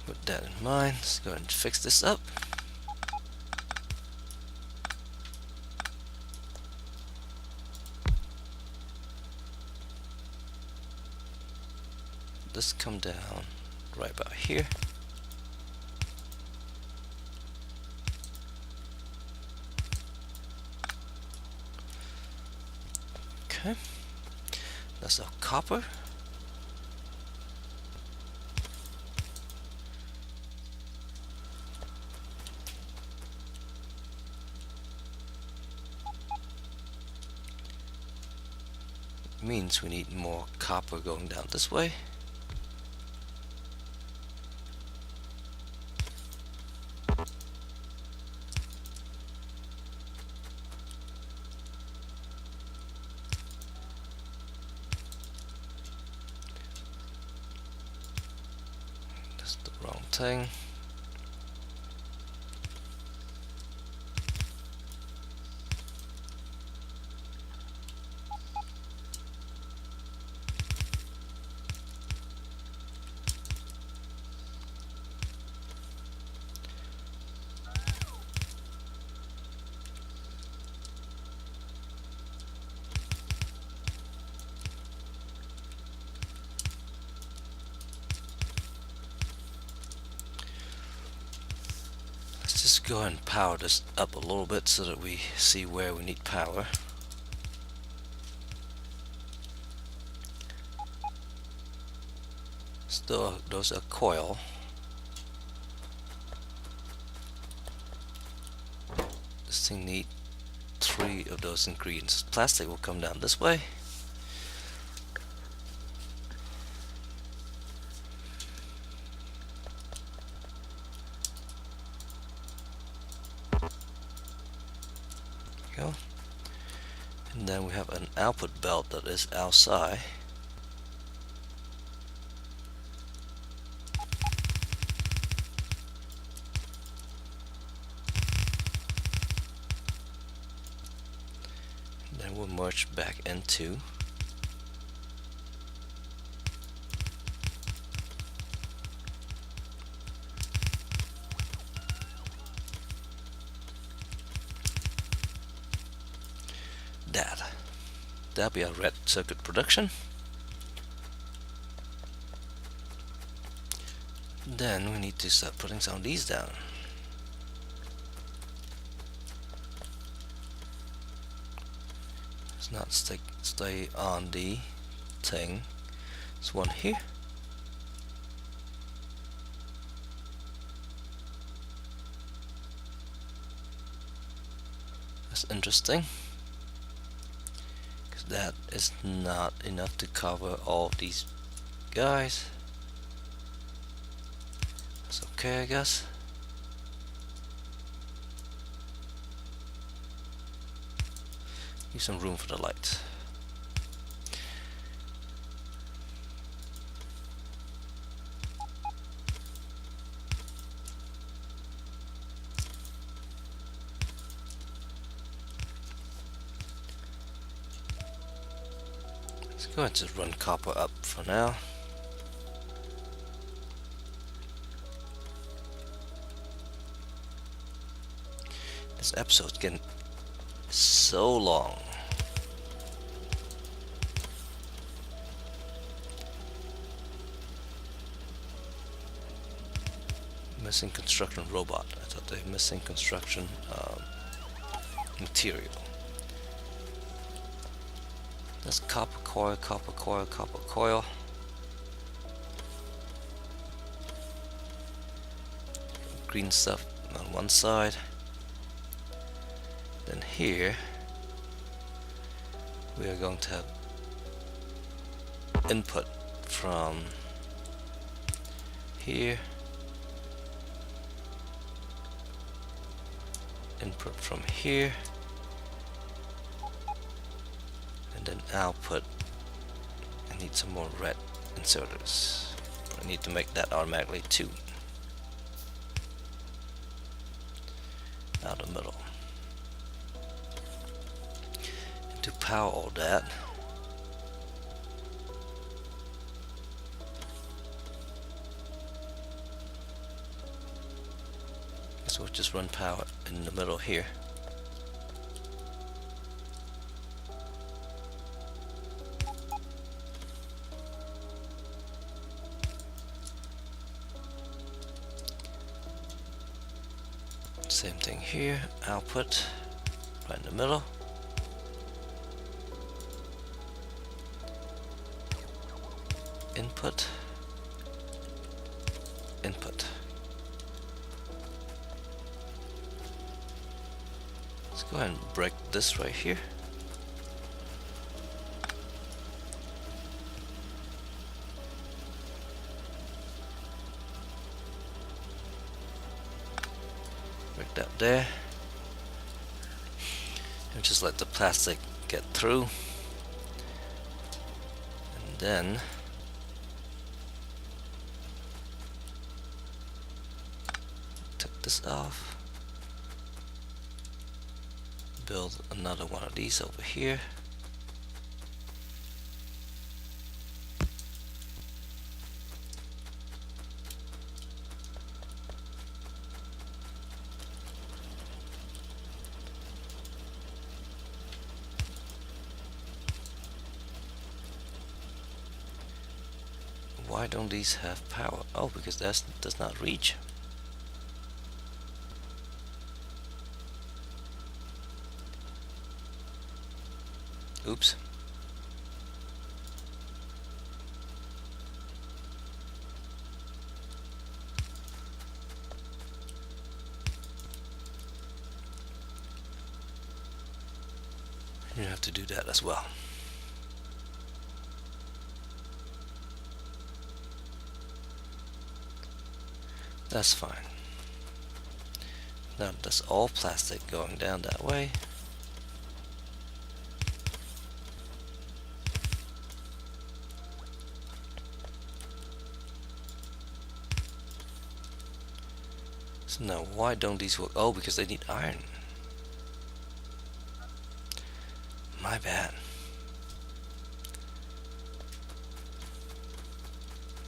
With that in mind, let's go and fix this up. This come down right about here. Okay, that's our copper. Means we need more copper going down this way. That's the wrong thing. Let's just go and power this up a little bit so that we see where we need power. So those are coil. This thing needs 3 of those ingredients. Plastic will come down this way. Go. And then we have an output belt that is outside. And then we'll merge back into that. That'll be our red circuit production. Then we need to start putting some of these down. Let's not stay on the thing. There's one here. That's interesting. That is not enough to cover all of these guys. That's okay, I guess. Leave some room for the lights. Let's go ahead and just run copper up for now. This episode's getting so long. Missing construction robot. I thought they were missing construction material. That's copper coil, copper coil, copper coil. green stuff on one side. Then here we are going to have input from here, input from here, and then output. I need some more red inserters. I need to make that automatically too. Out the middle. And to power all that, so we'll just run power in the middle here. Same thing here, output right in the middle. Input, input. Let's go ahead and break this right here. Break that there. And just let the plastic get through. And then take this off. Build another one of these over here. Why don't these have power? Oh, because that does not reach. Oops. You have to do that as well. That's fine. Now that's all plastic going down that way. So now why don't these work? Oh, because they need iron. My bad.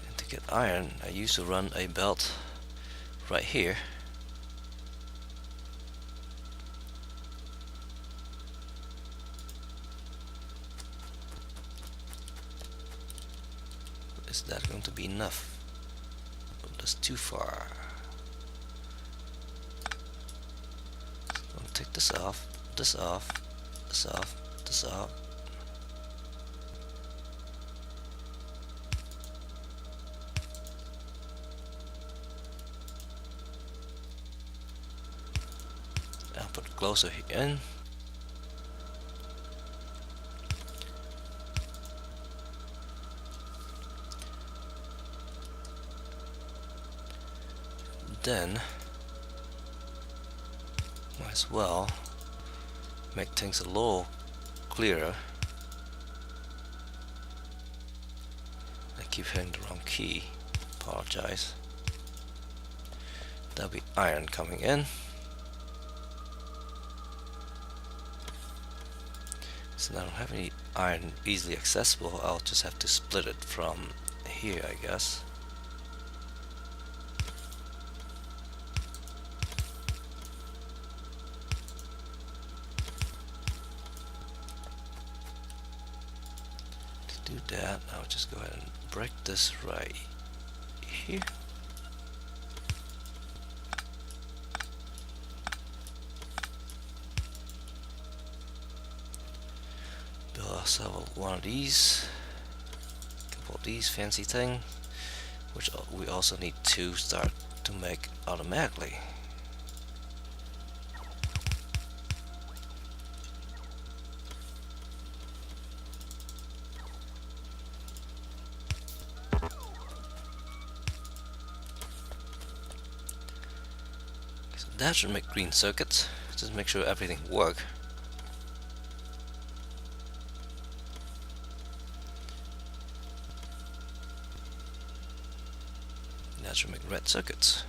And to get iron, I used to run a belt right here. Is that going to be enough? Oh, that's too far. So I'll take this off, this off, this off, this off. I'll put it closer in. Then might as well make things a little clearer. I keep hitting the wrong key. Apologize. There'll be iron coming in. Since I don't have any iron easily accessible, I'll just have to split it from here, I guess. To do that, I'll just go ahead and break this right here. Build ourselves one of these, a couple of these fancy things, which we also need to start to to make automatically. So that should make green circuits. Just make sure everything works. That should make red circuits.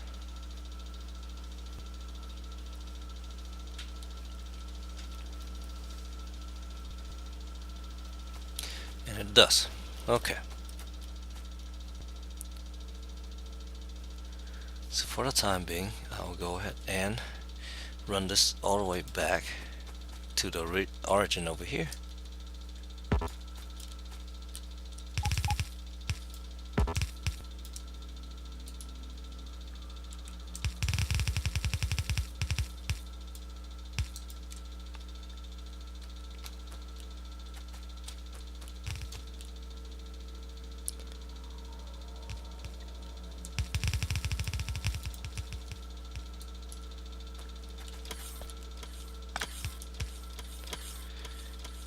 And it does. Okay. So for the time being, I'll go ahead and run this all the way back to the origin over here.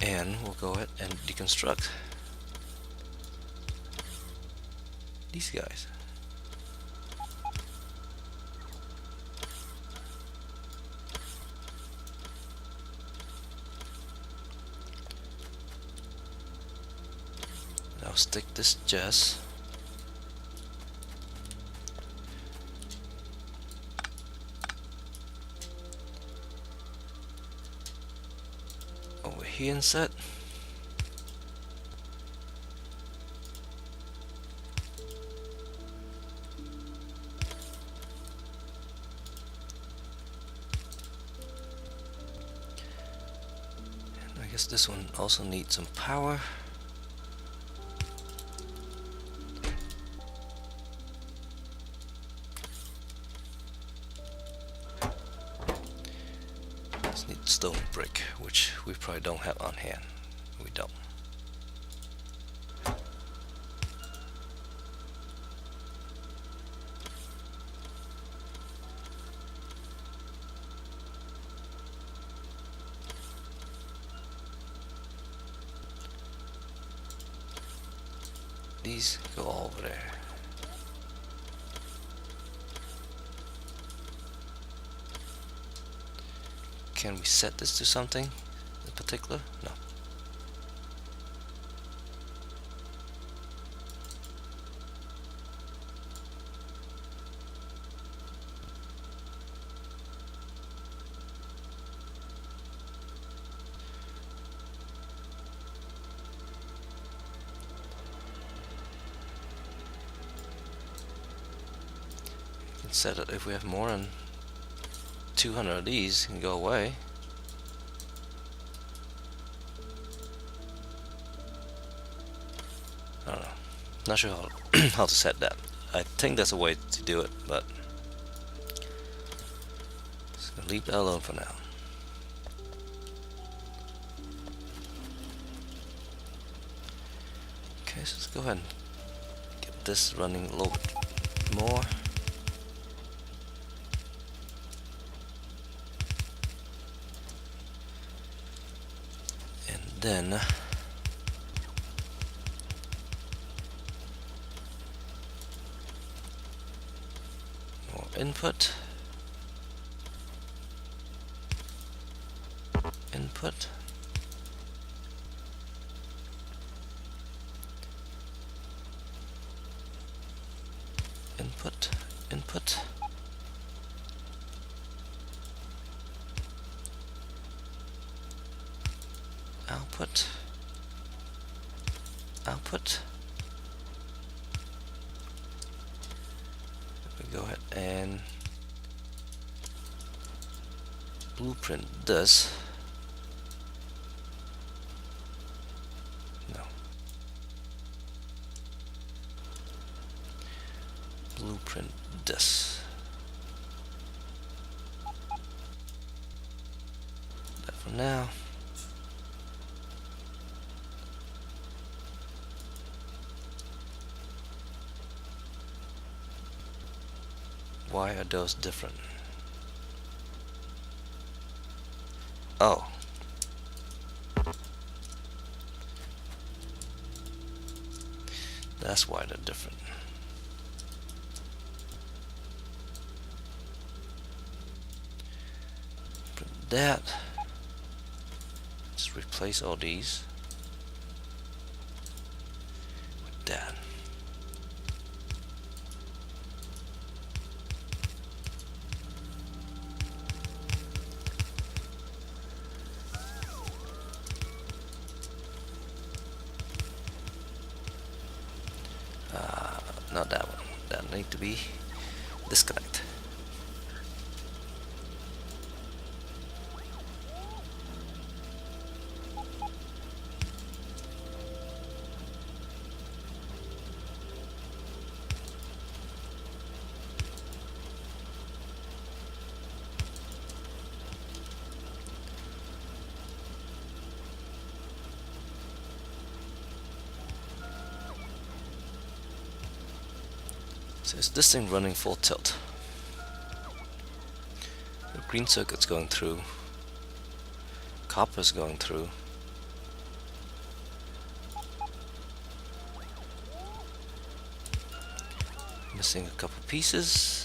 And we'll go ahead and deconstruct these guys. Now stick this just over here inside. And I guess this one also needs some power. Just need stone brick, which we probably don't have on hand. We don't. These go over there. Can we set this to something in particular? No. Set it if we have more than 200 of these can go away. I don't know. Not sure how to set that. I think there's a way to do it, but just gonna leave that alone for now. Okay, so let's go ahead and get this running a little bit more. Then more input, input, input, input, output, output. We go ahead and blueprint this. No. Blueprint this. That for now. Why are those different? Oh. That's why they're different. But that, just replace all these with that. Not that one. That need to be disconnect. So is this thing running full tilt? The green circuit's going through. Copper's going through. Missing a couple pieces.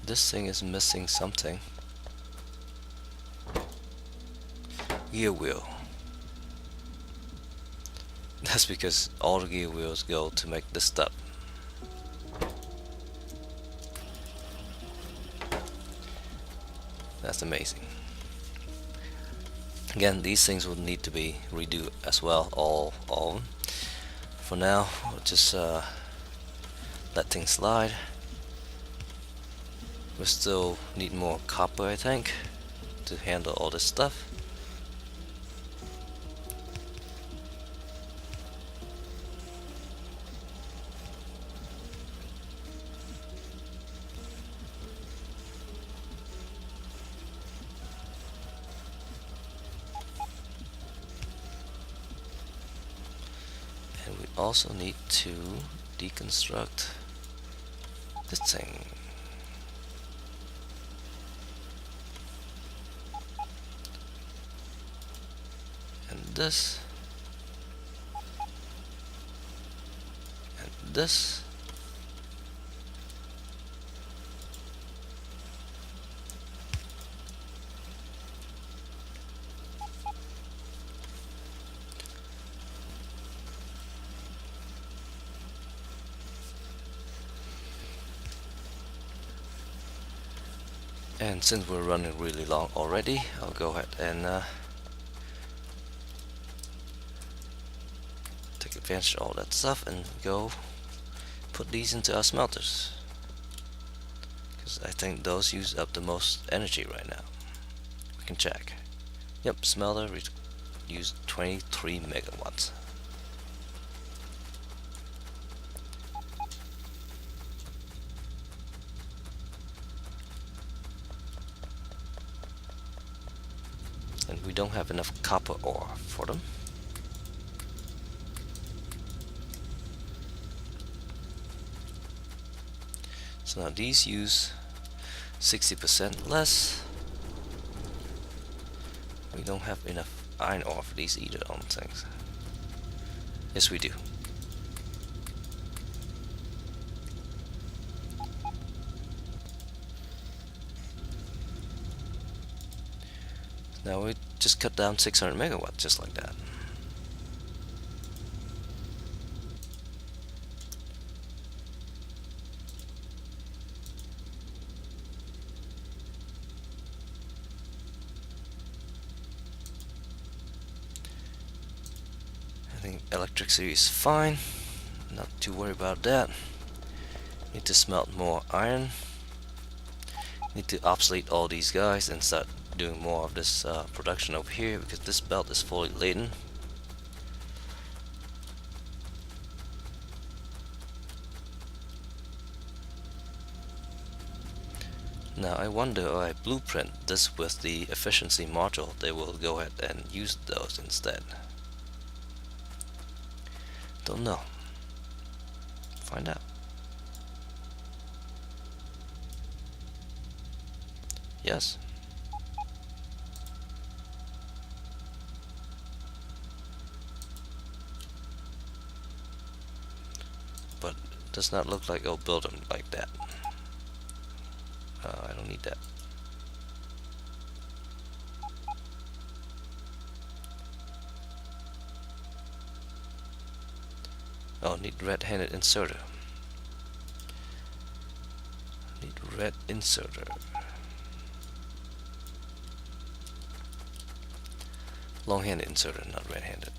This thing is missing something. Gear wheel. That's because all the gear wheels go to make this step. That's amazing. Again, these things will need to be redo as well, all of them. For now, we'll just let things slide. We still need more copper, I think, to handle all this stuff. And we also need to deconstruct this thing. And this. And this. And since we're running really long already, I'll go ahead and take advantage of all that stuff and go put these into our smelters, because I think those use up the most energy right now. We can check. Yep, smelter used 23 megawatts. And we don't have enough copper ore for them. So now these use 60% less. We don't have enough iron ore for these either on things. Yes, we do. Now we just cut down 600 megawatts just like that. I think electricity is fine. Not too worried about that. Need to smelt more iron. Need to obsolete all these guys and start doing more of this production over here, because this belt is fully laden. Now I wonder if I blueprint this with the efficiency module, they will go ahead and use those instead. Don't know. Find out. Yes. But it does not look like I'll build them like that. I don't need that. Oh, need red-handed inserter. Need red inserter. Long-handed inserter, not red-handed.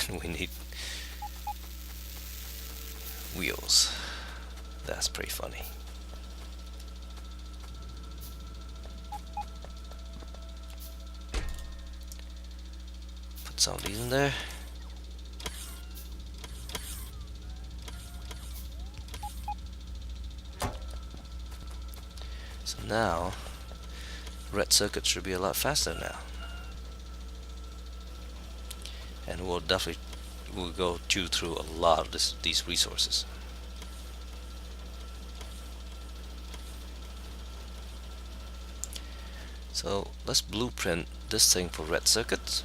And we need wheels. That's pretty funny. Put some of these in there. So now red circuit should be a lot faster now. And we'll definitely go chew through a lot of these resources. So let's blueprint this thing for red circuits.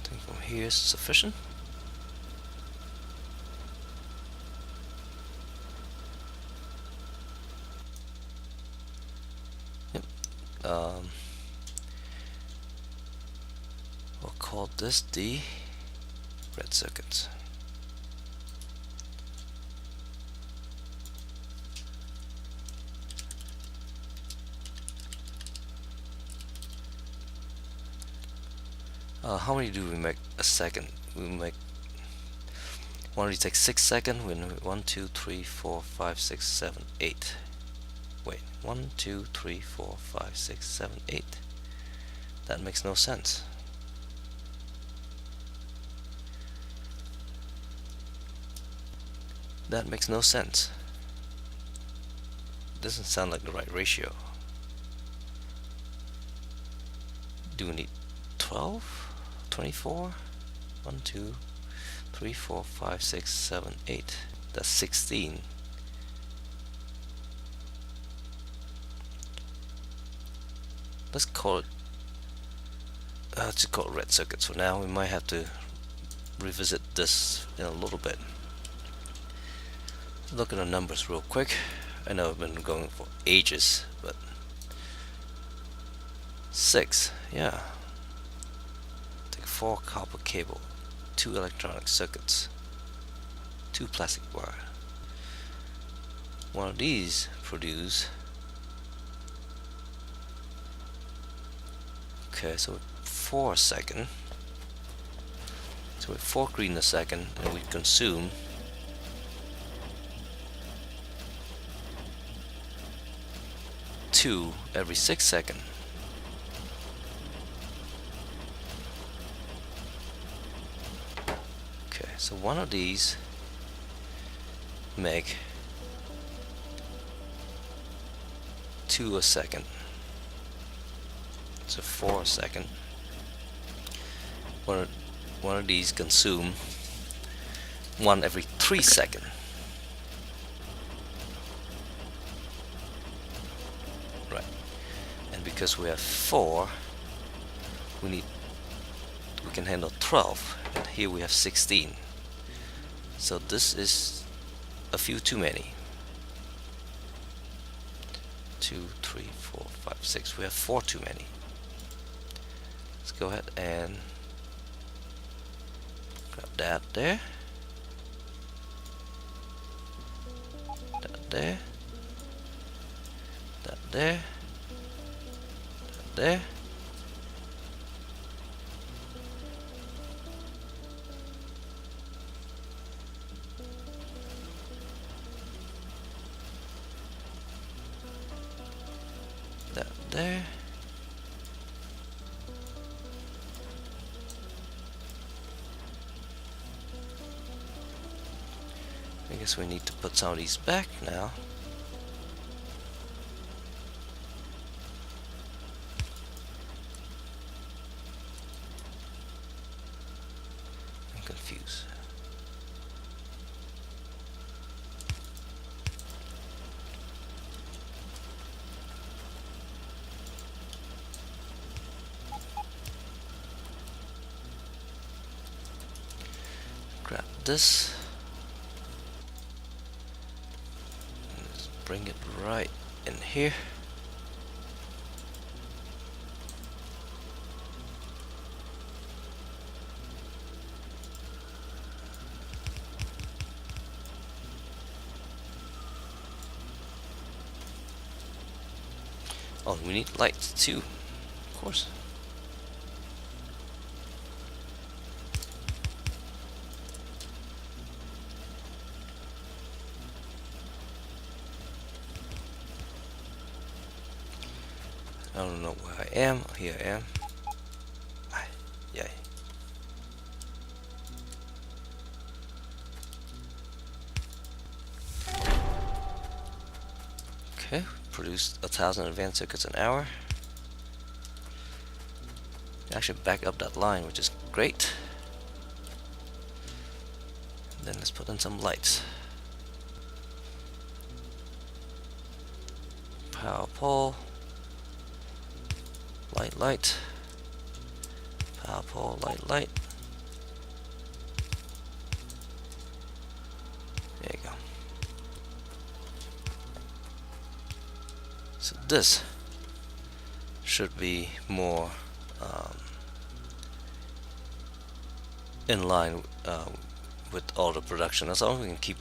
I think from here is sufficient. Yep. We'll call this the red circuits. How many do we make a second? We make one of these takes 6 seconds. 1, 2, 3, 4, 5, 6, 7, 8. Wait, 1, 2, 3, 4, 5, 6, 7, 8. That makes no sense. That makes no sense. Doesn't sound like the right ratio. Do we need 12? 24? 1, 2, 3, 4, 5, 6, 7, 8. That's 16. Let's call it red circuits for now. We might have to revisit this in a little bit. Look at the numbers real quick. I know I've been going for ages, but 6, yeah. Take 4 copper cable, 2 electronic circuits, 2 plastic wire. One of these produce. Okay, so 4 a second. So with 4 green a second, and we consume 2 every 6 seconds. Okay, so one of these make 2 a second. So 4 a second. One of these consume 1 every 3 seconds. Right. And because we have 4, we can handle 12, and here we have 16. So this is a few too many. 2, 3, 4, 5, 6. We have 4 too many. Let's go ahead and grab that there. That there. That there. That there. guess we need to put some of these back now. I'm confused. Grab this. Let's bring it right in here. Oh, we need lights too, of course. I don't know where I am. Here I am. Yay. Okay, produced 1,000 advanced circuits an hour. Actually back up that line, which is great. Then let's put in some lights. Power pole. Light. Power pole, light. There you go. So this should be more in line with all the production. As long as we can keep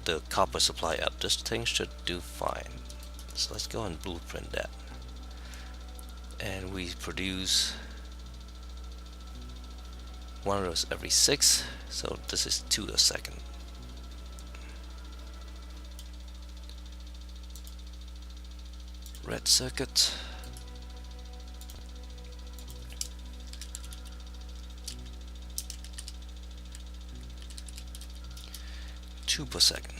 the copper supply up, this thing should do fine. So let's go and blueprint that. And we produce one of those every 6, so this is 2 a second. Red circuit. Two per second.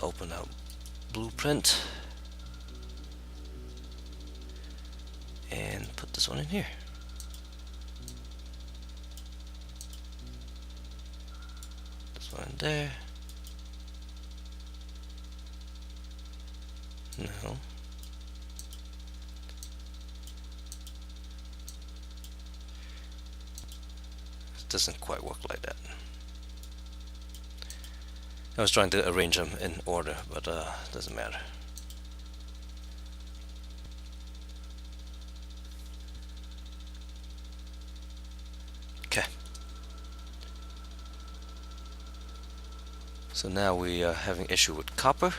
Open our blueprint and put this one in here. This one in there. No. It doesn't quite work like that. I was trying to arrange them in order, but doesn't matter. Okay. So now we are having issue with copper.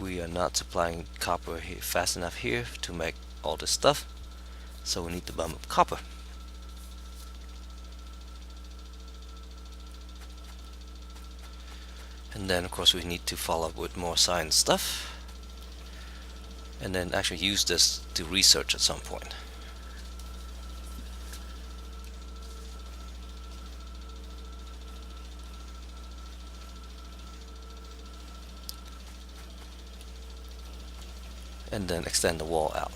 We are not supplying copper here fast enough here to make all this stuff, so we need to bump up copper. And then of course we need to follow up with more science stuff, and then actually use this to research at some point. And then extend the wall out.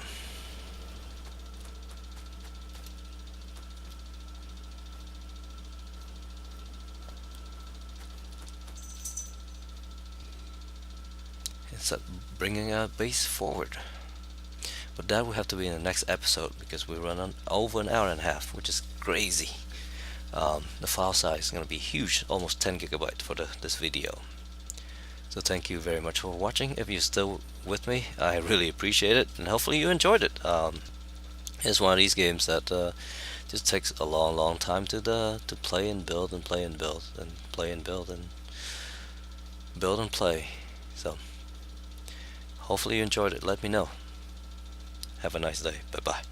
Start bringing our base forward, but that will have to be in the next episode because we run on over an hour and a half, which is crazy. The file size is going to be huge, almost 10 gigabytes for this video. So thank you very much for watching. If you're still with me, I really appreciate it, and hopefully you enjoyed it. It's one of these games that just takes a long time to play and build and play and build and play and build and build and play. So hopefully you enjoyed it. Let me know. Have a nice day. Bye bye.